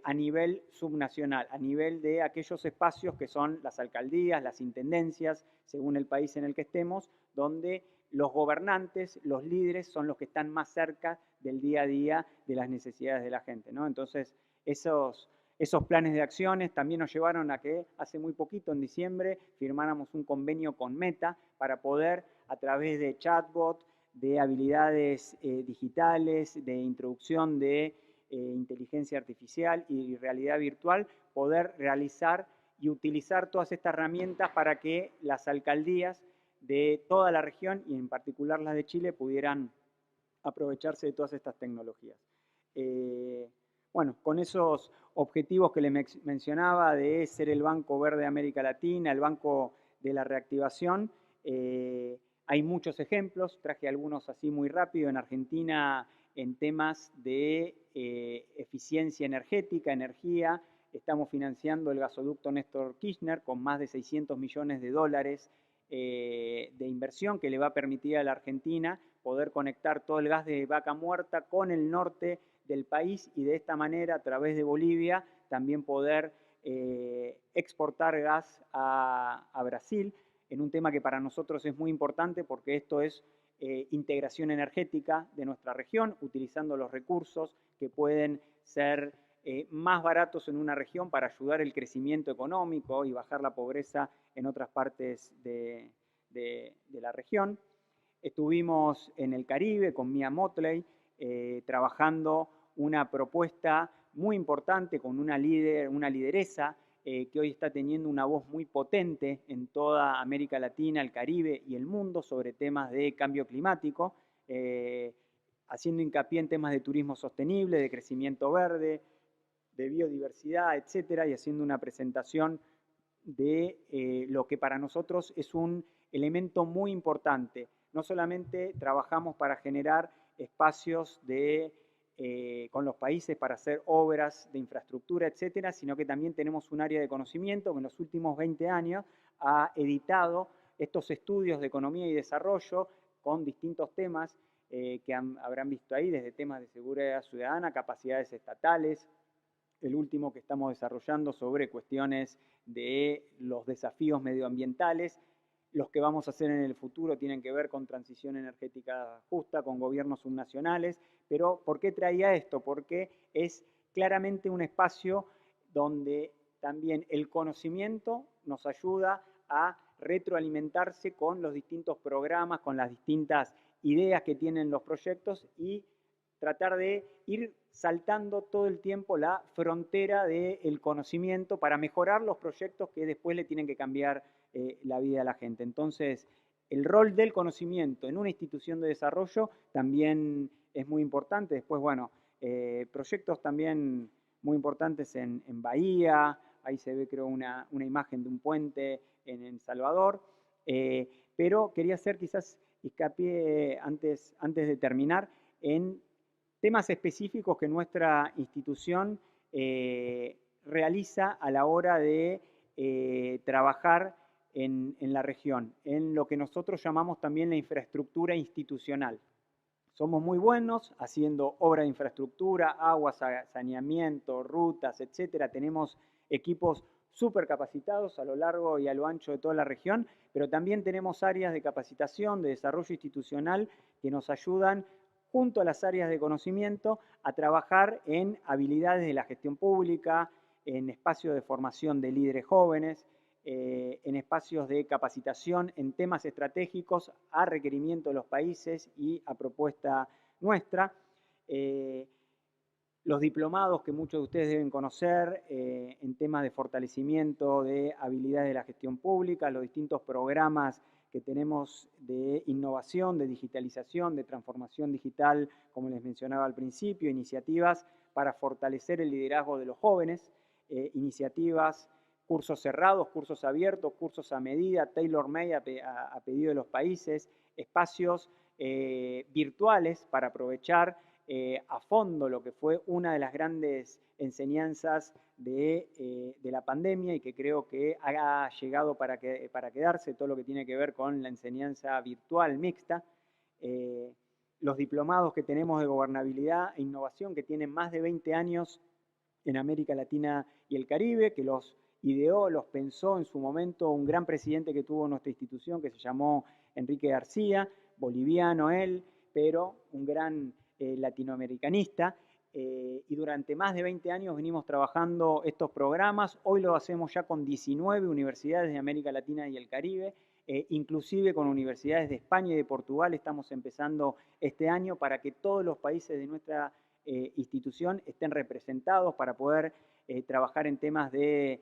a nivel subnacional, a nivel de aquellos espacios que son las alcaldías, las intendencias, según el país en el que estemos, donde los gobernantes, los líderes, son los que están más cerca del día a día de las necesidades de la gente, ¿no? Entonces, esos planes de acciones también nos llevaron a que hace muy poquito, en diciembre, firmáramos un convenio con Meta para poder, a través de chatbot, de habilidades digitales, de introducción de inteligencia artificial y realidad virtual, poder realizar y utilizar todas estas herramientas para que las alcaldías de toda la región, y en particular las de Chile, pudieran aprovecharse de todas estas tecnologías. Bueno, con esos objetivos que les mencionaba de ser el Banco Verde de América Latina, el Banco de la Reactivación, hay muchos ejemplos, traje algunos así muy rápido. En Argentina, en temas de eficiencia energética, energía, estamos financiando el gasoducto Néstor Kirchner con más de 600 millones de dólares de inversión, que le va a permitir a la Argentina poder conectar todo el gas de Vaca Muerta con el norte del país, y de esta manera, a través de Bolivia, también poder exportar gas a Brasil, en un tema que para nosotros es muy importante, porque esto es integración energética de nuestra región, utilizando los recursos que pueden ser más baratos en una región para ayudar el crecimiento económico y bajar la pobreza en otras partes de la región. Estuvimos en el Caribe con Mia Motley trabajando una propuesta muy importante con una lideresa que hoy está teniendo una voz muy potente en toda América Latina, el Caribe y el mundo sobre temas de cambio climático, haciendo hincapié en temas de turismo sostenible, de crecimiento verde, de biodiversidad, etcétera, y haciendo una presentación de lo que para nosotros es un elemento muy importante. No solamente trabajamos para generar espacios con los países para hacer obras de infraestructura, etcétera, sino que también tenemos un área de conocimiento que en los últimos 20 años ha editado estos estudios de economía y desarrollo con distintos temas que habrán visto ahí, desde temas de seguridad ciudadana, capacidades estatales, el último que estamos desarrollando sobre cuestiones de los desafíos medioambientales. Los que vamos a hacer en el futuro tienen que ver con transición energética justa, con gobiernos subnacionales. Pero ¿por qué traía esto? Porque es claramente un espacio donde también el conocimiento nos ayuda a retroalimentarse con los distintos programas, con las distintas ideas que tienen los proyectos y tratar de ir saltando todo el tiempo la frontera del conocimiento para mejorar los proyectos que después le tienen que cambiar la vida a la gente. Entonces, el rol del conocimiento en una institución de desarrollo también es muy importante. Después, bueno, proyectos también muy importantes en Bahía, ahí se ve creo una imagen de un puente en El Salvador, pero quería hacer quizás hincapié antes de terminar en temas específicos que nuestra institución realiza a la hora de trabajar en la región, en lo que nosotros llamamos también la infraestructura institucional. Somos muy buenos haciendo obra de infraestructura, agua, saneamiento, rutas, etcétera. Tenemos equipos súper capacitados a lo largo y a lo ancho de toda la región, pero también tenemos áreas de capacitación, de desarrollo institucional que nos ayudan junto a las áreas de conocimiento a trabajar en habilidades de la gestión pública, en espacios de formación de líderes jóvenes, en espacios de capacitación en temas estratégicos a requerimiento de los países y a propuesta nuestra. Los diplomados que muchos de ustedes deben conocer en temas de fortalecimiento de habilidades de la gestión pública, los distintos programas que tenemos de innovación, de digitalización, de transformación digital, como les mencionaba al principio, iniciativas para fortalecer el liderazgo de los jóvenes, iniciativas, cursos cerrados, cursos abiertos, cursos a medida, tailor-made a pedido de los países, espacios virtuales para aprovechar a fondo lo que fue una de las grandes enseñanzas de la pandemia y que creo que ha llegado para quedarse, todo lo que tiene que ver con la enseñanza virtual mixta. Los diplomados que tenemos de gobernabilidad e innovación que tienen más de 20 años en América Latina y el Caribe, que los ideó, los pensó en su momento un gran presidente que tuvo nuestra institución que se llamó Enrique García, boliviano él, pero un gran latinoamericanista, y durante más de 20 años venimos trabajando estos programas. Hoy lo hacemos ya con 19 universidades de América Latina y el Caribe, inclusive con universidades de España y de Portugal. Estamos empezando este año para que todos los países de nuestra institución estén representados para poder trabajar en temas de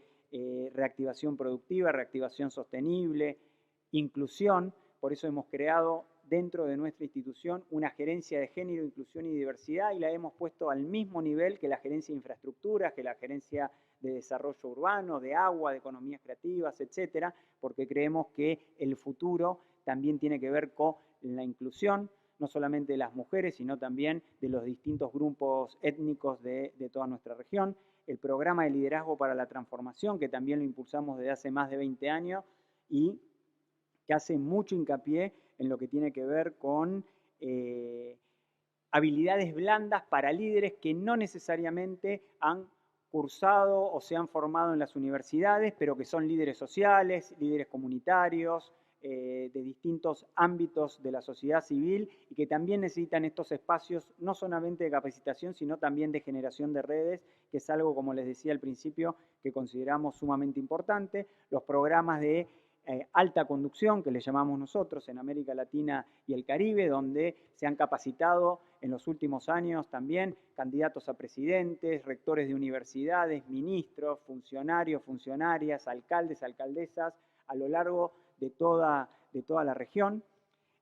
reactivación productiva, reactivación sostenible, inclusión. Por eso hemos creado dentro de nuestra institución una gerencia de género, inclusión y diversidad y la hemos puesto al mismo nivel que la gerencia de infraestructuras, que la gerencia de desarrollo urbano, de agua, de economías creativas, etcétera, porque creemos que el futuro también tiene que ver con la inclusión, no solamente de las mujeres, sino también de los distintos grupos étnicos de toda nuestra región. El programa de liderazgo para la transformación, que también lo impulsamos desde hace más de 20 años y que hace mucho hincapié en lo que tiene que ver con habilidades blandas para líderes que no necesariamente han cursado o se han formado en las universidades, pero que son líderes sociales, líderes comunitarios, de distintos ámbitos de la sociedad civil y que también necesitan estos espacios no solamente de capacitación, sino también de generación de redes, que es algo, como les decía al principio, que consideramos sumamente importante. Los programas de alta conducción, que le llamamos nosotros en América Latina y el Caribe, donde se han capacitado en los últimos años también candidatos a presidentes, rectores de universidades, ministros, funcionarios, funcionarias, alcaldes, alcaldesas, a lo largo de toda la región.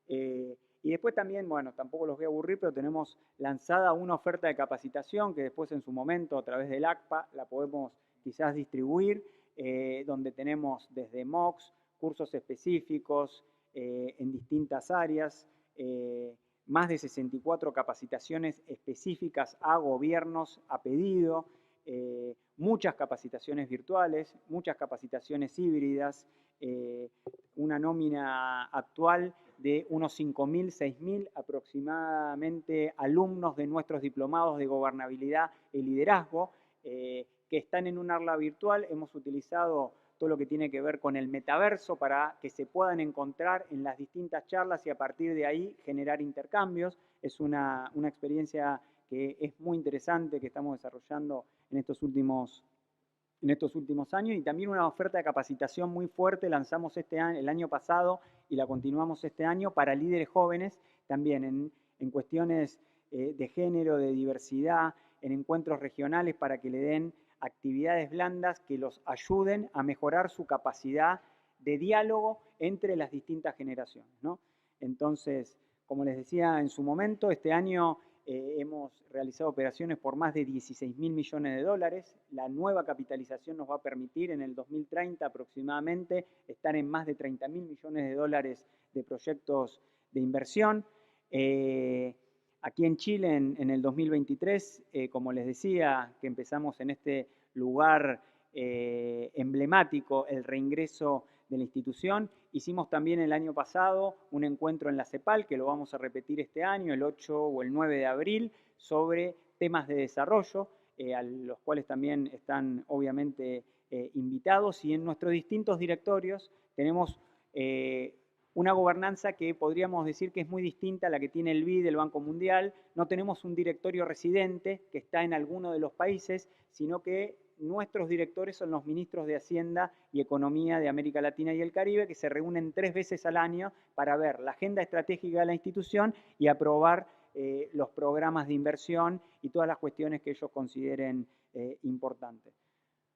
Y después también, bueno, tampoco los voy a aburrir, pero tenemos lanzada una oferta de capacitación que después en su momento a través del ACPA la podemos quizás distribuir, donde tenemos desde MOOCs, cursos específicos en distintas áreas, más de 64 capacitaciones específicas a gobiernos a pedido, muchas capacitaciones virtuales, muchas capacitaciones híbridas, una nómina actual de unos 5.000, 6.000 aproximadamente alumnos de nuestros diplomados de gobernabilidad y liderazgo que están en un aula virtual. Hemos utilizado todo lo que tiene que ver con el metaverso para que se puedan encontrar en las distintas charlas y a partir de ahí generar intercambios. Es una experiencia que es muy interesante que estamos desarrollando en estos últimos años, y también una oferta de capacitación muy fuerte lanzamos el año pasado y la continuamos este año para líderes jóvenes, también en cuestiones de género, de diversidad, en encuentros regionales para que le den actividades blandas que los ayuden a mejorar su capacidad de diálogo entre las distintas generaciones, ¿no? Entonces, como les decía en su momento, este año hemos realizado operaciones por más de 16.000 millones de dólares. La nueva capitalización nos va a permitir en el 2030 aproximadamente estar en más de 30.000 millones de dólares de proyectos de inversión. Aquí en Chile, en el 2023, como les decía, que empezamos en este lugar emblemático, el reingreso de la institución. Hicimos también el año pasado un encuentro en la CEPAL, que lo vamos a repetir este año, el 8 o el 9 de abril, sobre temas de desarrollo, a los cuales también están obviamente invitados. Y en nuestros distintos directorios tenemos una gobernanza que podríamos decir que es muy distinta a la que tiene el BID, el Banco Mundial. No tenemos un directorio residente que está en alguno de los países, sino que nuestros directores son los ministros de Hacienda y Economía de América Latina y el Caribe, que se reúnen 3 veces al año para ver la agenda estratégica de la institución y aprobar los programas de inversión y todas las cuestiones que ellos consideren importantes.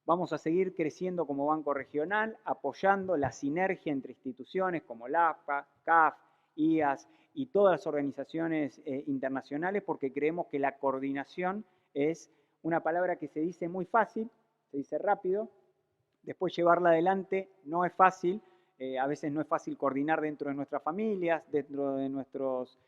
Vamos a seguir creciendo como banco regional, apoyando la sinergia entre instituciones como la APA, CAF, IAS y todas las organizaciones internacionales, porque creemos que la coordinación es una palabra que se dice muy fácil, se dice rápido, después llevarla adelante no es fácil, a veces no es fácil coordinar dentro de nuestras familias, dentro de nuestros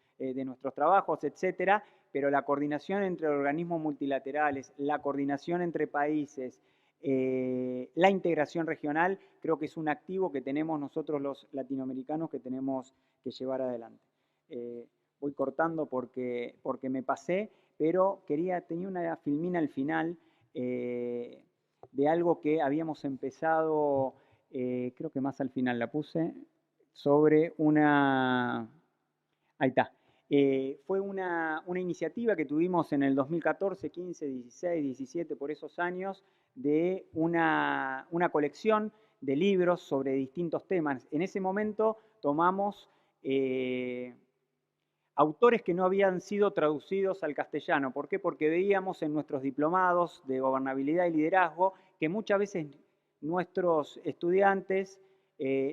trabajos, etcétera, pero la coordinación entre organismos multilaterales, la coordinación entre países, la integración regional, creo que es un activo que tenemos nosotros los latinoamericanos que tenemos que llevar adelante. Voy cortando porque me pasé, pero tenía una filmina al final de algo que habíamos empezado, creo que más al final la puse, sobre una... Ahí está. Fue una iniciativa que tuvimos en el 2014, 15, 16, 17, por esos años, de una colección de libros sobre distintos temas. En ese momento tomamos autores que no habían sido traducidos al castellano. ¿Por qué? Porque veíamos en nuestros diplomados de gobernabilidad y liderazgo que muchas veces nuestros estudiantes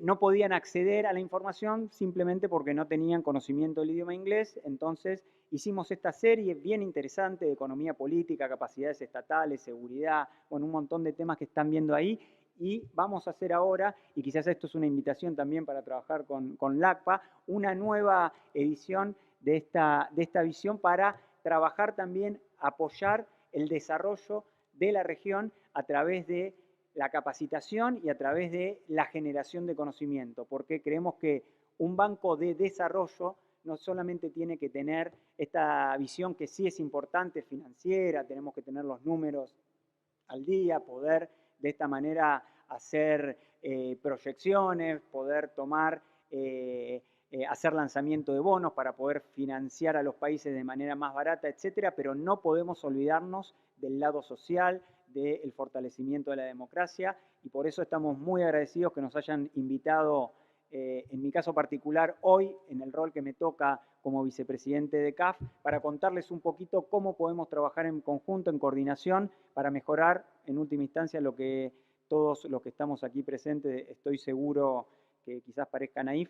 no podían acceder a la información simplemente porque no tenían conocimiento del idioma inglés. Entonces hicimos esta serie bien interesante de economía política, capacidades estatales, seguridad, bueno, un montón de temas que están viendo ahí. Y vamos a hacer ahora, y quizás esto es una invitación también para trabajar con LACPA, una nueva edición de esta visión para trabajar también, apoyar el desarrollo de la región a través de la capacitación y a través de la generación de conocimiento, porque creemos que un banco de desarrollo no solamente tiene que tener esta visión que sí es importante financiera, tenemos que tener los números al día, poder de esta manera hacer proyecciones, poder tomar, hacer lanzamiento de bonos para poder financiar a los países de manera más barata, etcétera, pero no podemos olvidarnos del lado social, del fortalecimiento de la democracia, y por eso estamos muy agradecidos que nos hayan invitado, en mi caso particular, hoy, en el rol que me toca como vicepresidente de CAF, para contarles un poquito cómo podemos trabajar en conjunto, en coordinación, para mejorar, en última instancia, lo que todos los que estamos aquí presentes, estoy seguro que quizás parezca naif,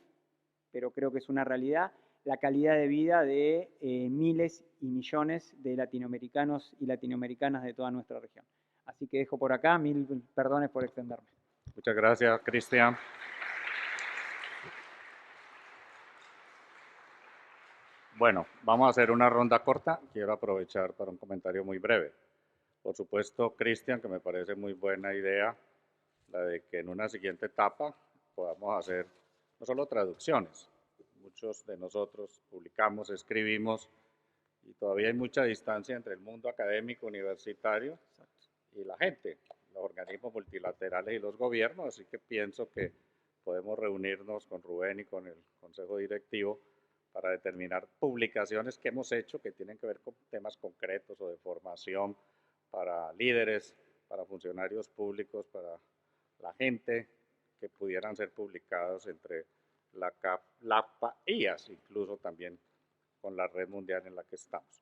pero creo que es una realidad, la calidad de vida de miles y millones de latinoamericanos y latinoamericanas de toda nuestra región. Así que dejo por acá, mil perdones por extenderme. Muchas gracias, Cristian. Bueno, vamos a hacer una ronda corta. Quiero aprovechar para un comentario muy breve. Por supuesto, Cristian, que me parece muy buena idea, la de que en una siguiente etapa podamos hacer no solo traducciones. Muchos de nosotros publicamos, escribimos, y todavía hay mucha distancia entre el mundo académico universitario y la gente, los organismos multilaterales y los gobiernos, así que pienso que podemos reunirnos con Rubén y con el Consejo Directivo para determinar publicaciones que hemos hecho que tienen que ver con temas concretos o de formación para líderes, para funcionarios públicos, para la gente, que pudieran ser publicados entre la CAF, LAPA y IAS, incluso también con la red mundial en la que estamos.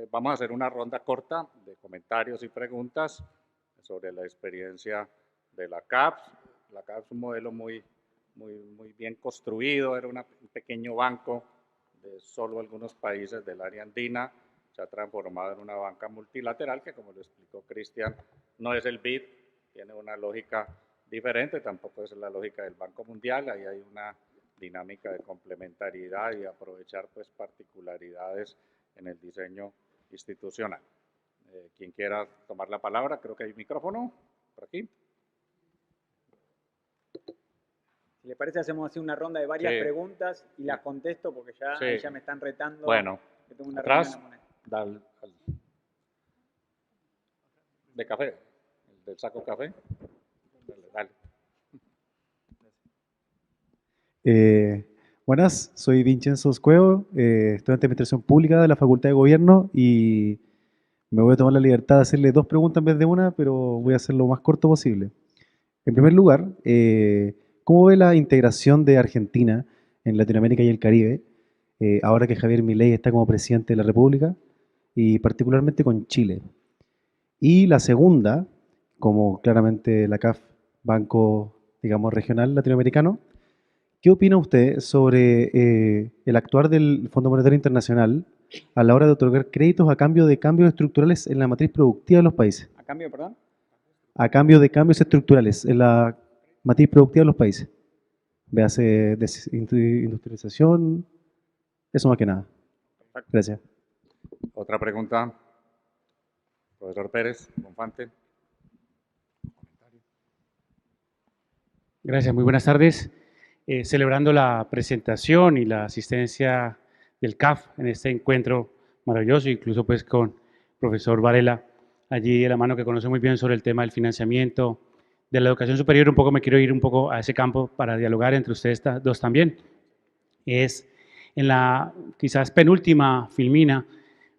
Vamos a hacer una ronda corta de comentarios y preguntas sobre la experiencia de la CAF. La CAF es un modelo muy bien construido, era un pequeño banco de solo algunos países del área andina, se ha transformado en una banca multilateral que, como lo explicó Cristian, no es el BID, tiene una lógica diferente, tampoco es la lógica del Banco Mundial, ahí hay una dinámica de complementariedad y aprovechar pues particularidades en el diseño institucional. Quien quiera tomar la palabra, creo que hay micrófono por aquí. Si les parece, hacemos así una ronda de varias preguntas y las contesto porque ya me están retando. Bueno, que tengo una atrás, de café, el del saco café. Dale. Buenas, soy Vincenzo Escueo, estudiante de Administración Pública de la Facultad de Gobierno y me voy a tomar la libertad de hacerle dos preguntas en vez de una, pero voy a hacerlo lo más corto posible. En primer lugar, ¿cómo ve la integración de Argentina en Latinoamérica y el Caribe, ahora que Javier Milei está como presidente de la República, y particularmente con Chile? Y la segunda, como claramente la CAF, banco, digamos, regional latinoamericano, ¿qué opina usted sobre el actuar del Fondo Monetario Internacional a la hora de otorgar créditos a cambio de cambios estructurales en la matriz productiva de los países? ¿A cambio, perdón? A cambio de cambios estructurales en la matriz productiva de los países. Véase desindustrialización, eso más que nada. Gracias. Otra pregunta. Profesor Pérez, Bonfante. Gracias, muy buenas tardes. Celebrando la presentación y la asistencia del CAF en este encuentro maravilloso, incluso pues con el profesor Varela, allí de la mano, que conoce muy bien sobre el tema del financiamiento de la educación superior. Un poco me quiero ir un poco a ese campo para dialogar entre ustedes dos también. Es en la quizás penúltima filmina,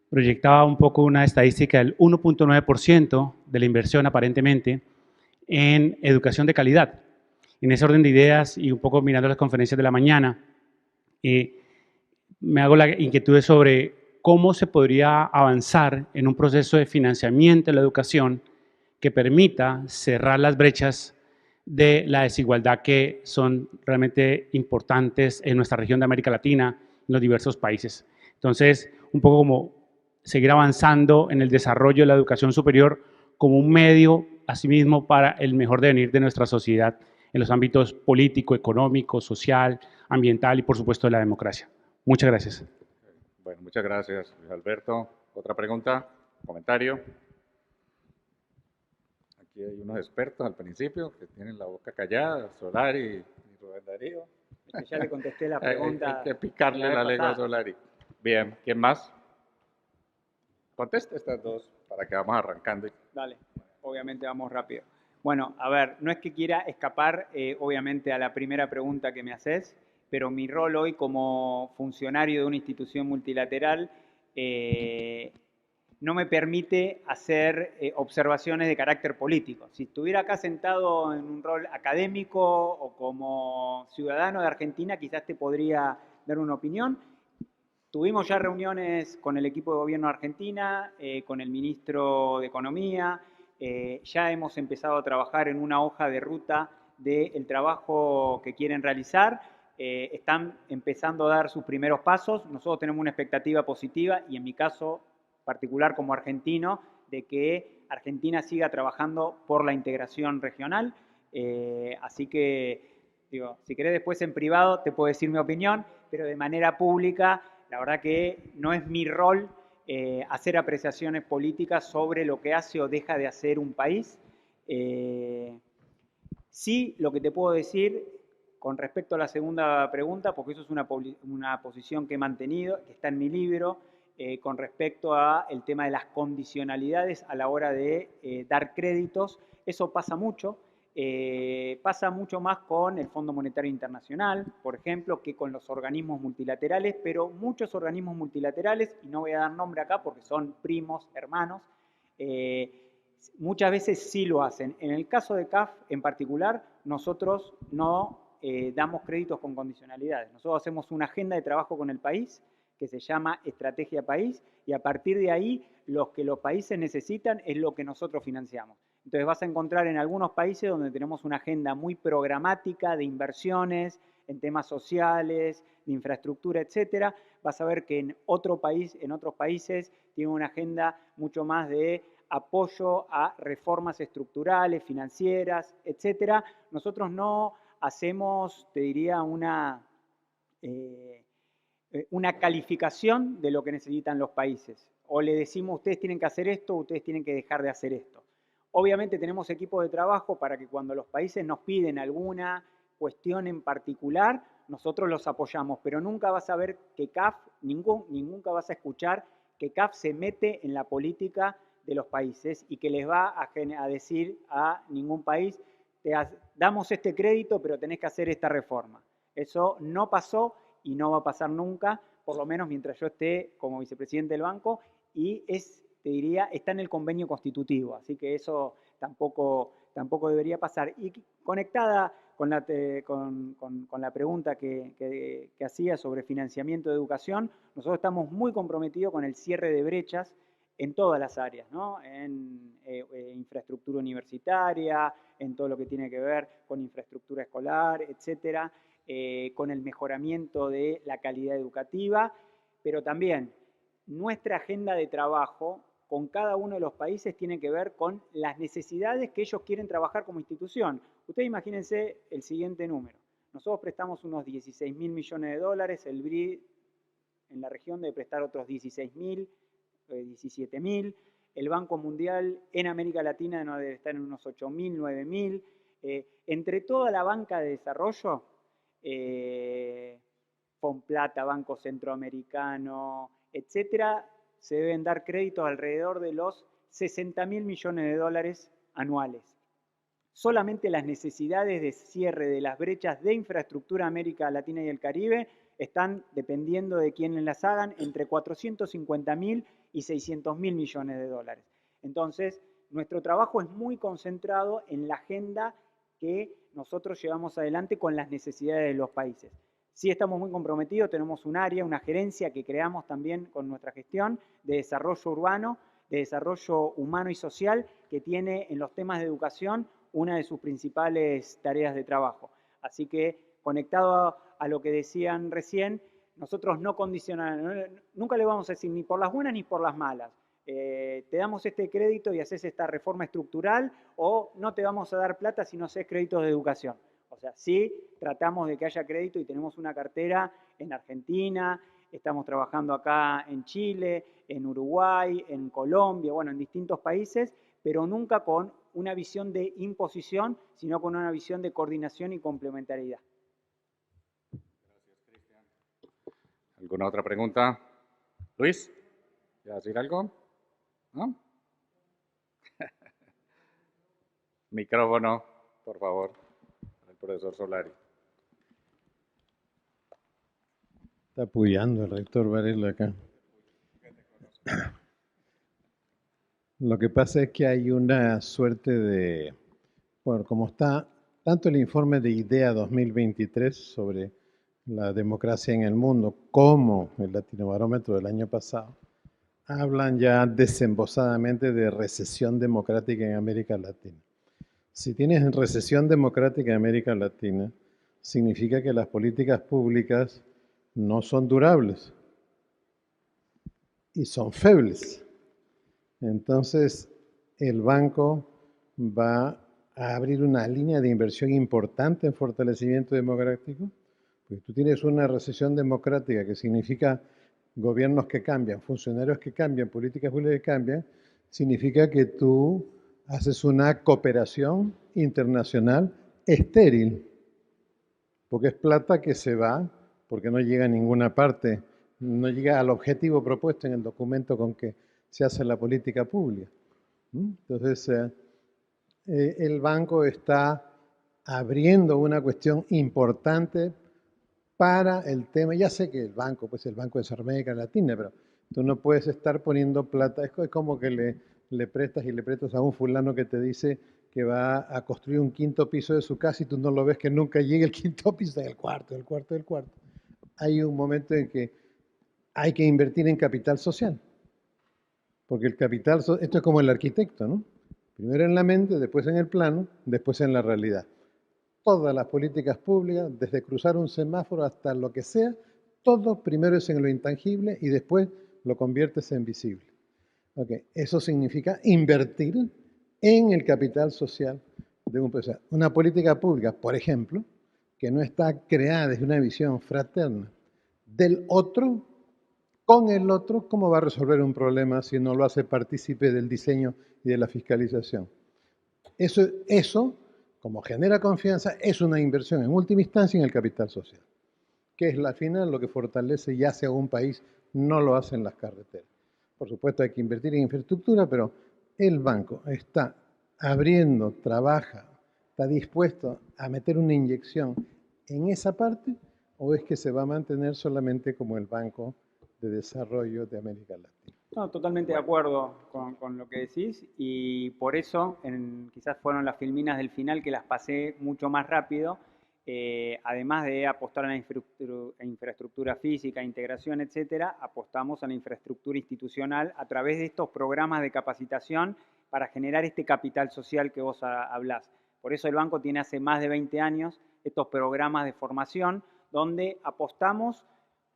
proyectaba un poco una estadística del 1.9% de la inversión aparentemente en educación de calidad. En ese orden de ideas y un poco mirando las conferencias de la mañana, me hago la inquietud sobre cómo se podría avanzar en un proceso de financiamiento de la educación que permita cerrar las brechas de la desigualdad que son realmente importantes en nuestra región de América Latina, en los diversos países. Entonces, un poco como seguir avanzando en el desarrollo de la educación superior como un medio, asimismo, para el mejor devenir de nuestra sociedad en los ámbitos político, económico, social, ambiental y, por supuesto, de la democracia. Muchas gracias. Bueno, muchas gracias, Luis Alberto. ¿Otra pregunta? ¿Comentario? Aquí hay unos expertos al principio que tienen la boca callada, Solari y Rubén Darío. Ya le contesté la pregunta. Hay que picarle la lengua a Solari. Bien, ¿quién más? Conteste estas dos para que vamos arrancando. Dale, obviamente vamos rápido. Bueno, a ver, no es que quiera escapar, obviamente, a la primera pregunta que me haces, pero mi rol hoy como funcionario de una institución multilateral no me permite hacer observaciones de carácter político. Si estuviera acá sentado en un rol académico o como ciudadano de Argentina, quizás te podría dar una opinión. Tuvimos ya reuniones con el equipo de gobierno de Argentina, con el ministro de Economía, ya hemos empezado a trabajar en una hoja de ruta del trabajo que quieren realizar, están empezando a dar sus primeros pasos, nosotros tenemos una expectativa positiva y en mi caso particular como argentino, de que Argentina siga trabajando por la integración regional, así que, digo, si querés después en privado te puedo decir mi opinión, pero de manera pública, la verdad que no es mi rol hacer apreciaciones políticas sobre lo que hace o deja de hacer un país. Sí, lo que te puedo decir con respecto a la segunda pregunta, porque eso es una posición que he mantenido, que está en mi libro, con respecto al tema de las condicionalidades a la hora de dar créditos. Eso pasa mucho más con el Fondo Monetario Internacional, por ejemplo, que con los organismos multilaterales, pero muchos organismos multilaterales, y no voy a dar nombre acá porque son primos, hermanos, muchas veces sí lo hacen. En el caso de CAF en particular, nosotros no damos créditos con condicionalidades. Nosotros hacemos una agenda de trabajo con el país que se llama Estrategia País y a partir de ahí lo que los países necesitan es lo que nosotros financiamos. Entonces vas a encontrar en algunos países donde tenemos una agenda muy programática de inversiones en temas sociales, de infraestructura, etcétera. Vas a ver que en otros países tienen una agenda mucho más de apoyo a reformas estructurales, financieras, etcétera. Nosotros no hacemos, te diría, una calificación de lo que necesitan los países. O le decimos, ustedes tienen que hacer esto, ustedes tienen que dejar de hacer esto. Obviamente tenemos equipos de trabajo para que cuando los países nos piden alguna cuestión en particular, nosotros los apoyamos, pero nunca vas a ver que CAF, nunca vas a escuchar que CAF se mete en la política de los países y que les va a decir a ningún país, te damos este crédito, pero tenés que hacer esta reforma. Eso no pasó y no va a pasar nunca, por lo menos mientras yo esté como vicepresidente del banco, y te diría, está en el convenio constitutivo, así que eso tampoco debería pasar. Y conectada con la pregunta que hacía sobre financiamiento de educación, nosotros estamos muy comprometidos con el cierre de brechas en todas las áreas, ¿no? En infraestructura universitaria, en todo lo que tiene que ver con infraestructura escolar, etcétera, con el mejoramiento de la calidad educativa, pero también nuestra agenda de trabajo con cada uno de los países tiene que ver con las necesidades que ellos quieren trabajar como institución. Ustedes imagínense el siguiente número. Nosotros prestamos unos 16.000 millones de dólares, el BRI en la región debe prestar otros 16.000, 17.000, el Banco Mundial en América Latina debe estar en unos 8.000, 9.000. Entre toda la banca de desarrollo, Fonplata, Banco Centroamericano, etcétera, se deben dar créditos alrededor de los 60.000 millones de dólares anuales. Solamente las necesidades de cierre de las brechas de infraestructura América Latina y el Caribe están, dependiendo de quiénes las hagan, entre 450.000 y 600.000 millones de dólares. Entonces, nuestro trabajo es muy concentrado en la agenda que nosotros llevamos adelante con las necesidades de los países. Sí estamos muy comprometidos, tenemos un área, una gerencia que creamos también con nuestra gestión de desarrollo urbano, de desarrollo humano y social, que tiene en los temas de educación una de sus principales tareas de trabajo. Así que, conectado a lo que decían recién, nosotros no condicionamos, nunca le vamos a decir ni por las buenas ni por las malas. Te damos este crédito y haces esta reforma estructural, o no te vamos a dar plata si no haces créditos de educación. O sea, sí tratamos de que haya crédito y tenemos una cartera en Argentina, estamos trabajando acá en Chile, en Uruguay, en Colombia, bueno, en distintos países, pero nunca con una visión de imposición, sino con una visión de coordinación y complementariedad. Gracias, Cristian. ¿Alguna otra pregunta? Luis, ¿quieres decir algo? ¿No? Micrófono, por favor, al profesor Solari. Está apoyando el rector Varela acá. Lo que pasa es que hay una suerte de, bueno, como está tanto el informe de IDEA 2023 sobre la democracia en el mundo como el Latinobarómetro del año pasado, hablan ya desembosadamente de recesión democrática en América Latina. Si tienes recesión democrática en América Latina, significa que las políticas públicas no son durables y son febles. Entonces, el banco va a abrir una línea de inversión importante en fortalecimiento democrático, porque tú tienes una recesión democrática que significa gobiernos que cambian, funcionarios que cambian, políticas públicas que cambian, significa que tú haces una cooperación internacional estéril, porque es plata que se va, porque no llega a ninguna parte, no llega al objetivo propuesto en el documento con que se hace la política pública. Entonces, el banco está abriendo una cuestión importante para el tema. Ya sé que el banco, pues el Banco de Desarrollo de América Latina, pero tú no puedes estar poniendo plata. Es como que le prestas y le prestas a un fulano que te dice que va a construir un quinto piso de su casa y tú no lo ves que nunca llegue el quinto piso, el cuarto, el cuarto, el cuarto. Hay un momento en que hay que invertir en capital social. Porque el capital, esto es como el arquitecto, ¿no? Primero en la mente, después en el plano, después en la realidad. Todas las políticas públicas, desde cruzar un semáforo hasta lo que sea, todo primero es en lo intangible y después lo conviertes en visible. Okay. Eso significa invertir en el capital social de un país. Una política pública, por ejemplo, que no está creada desde una visión fraterna del otro, con el otro, ¿cómo va a resolver un problema si no lo hace partícipe del diseño y de la fiscalización? Eso, como genera confianza, es una inversión en última instancia en el capital social, que es al final lo que fortalece y hace a un país, no lo hacen las carreteras. Por supuesto hay que invertir en infraestructura, pero el banco está abriendo, trabaja, está dispuesto a meter una inyección en esa parte, o es que se va a mantener solamente como el Banco de Desarrollo de América Latina. No, totalmente de acuerdo con lo que decís y por eso quizás fueron las filminas del final que las pasé mucho más rápido, además de apostar a la infraestructura física, integración, etcétera, apostamos a la infraestructura institucional a través de estos programas de capacitación para generar este capital social que vos hablás. Por eso el banco tiene hace más de 20 años estos programas de formación donde apostamos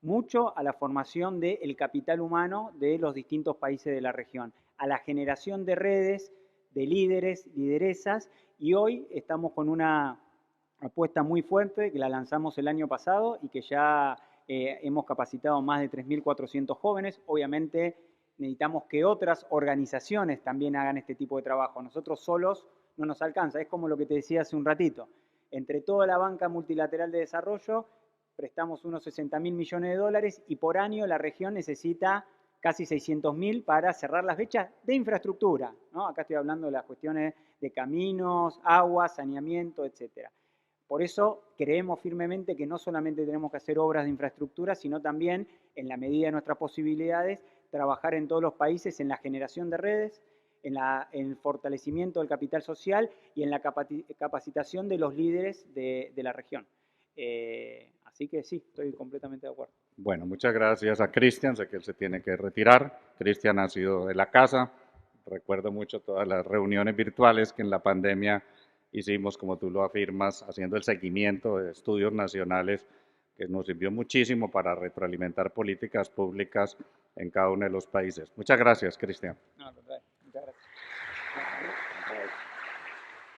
mucho a la formación del capital humano de los distintos países de la región, a la generación de redes, de líderes, lideresas, y hoy estamos con una apuesta muy fuerte que la lanzamos el año pasado y que ya hemos capacitado más de 3.400 jóvenes. Obviamente necesitamos que otras organizaciones también hagan este tipo de trabajo. Nosotros solos no nos alcanza, es como lo que te decía hace un ratito. Entre toda la banca multilateral de desarrollo, prestamos unos 60.000 millones de dólares y por año la región necesita casi 600.000 para cerrar las brechas de infraestructura, ¿no? Acá estoy hablando de las cuestiones de caminos, agua, saneamiento, etcétera. Por eso creemos firmemente que no solamente tenemos que hacer obras de infraestructura, sino también, en la medida de nuestras posibilidades, trabajar en todos los países en la generación de redes, en el fortalecimiento del capital social y en la capacitación de los líderes de la región. Así que sí, estoy completamente de acuerdo. Bueno, muchas gracias a Cristian, sé que él se tiene que retirar. Cristian ha sido de la casa, recuerdo mucho todas las reuniones virtuales que en la pandemia hicimos, como tú lo afirmas, haciendo el seguimiento de estudios nacionales, que nos sirvió muchísimo para retroalimentar políticas públicas en cada uno de los países. Muchas gracias, Cristian. No, muchas gracias.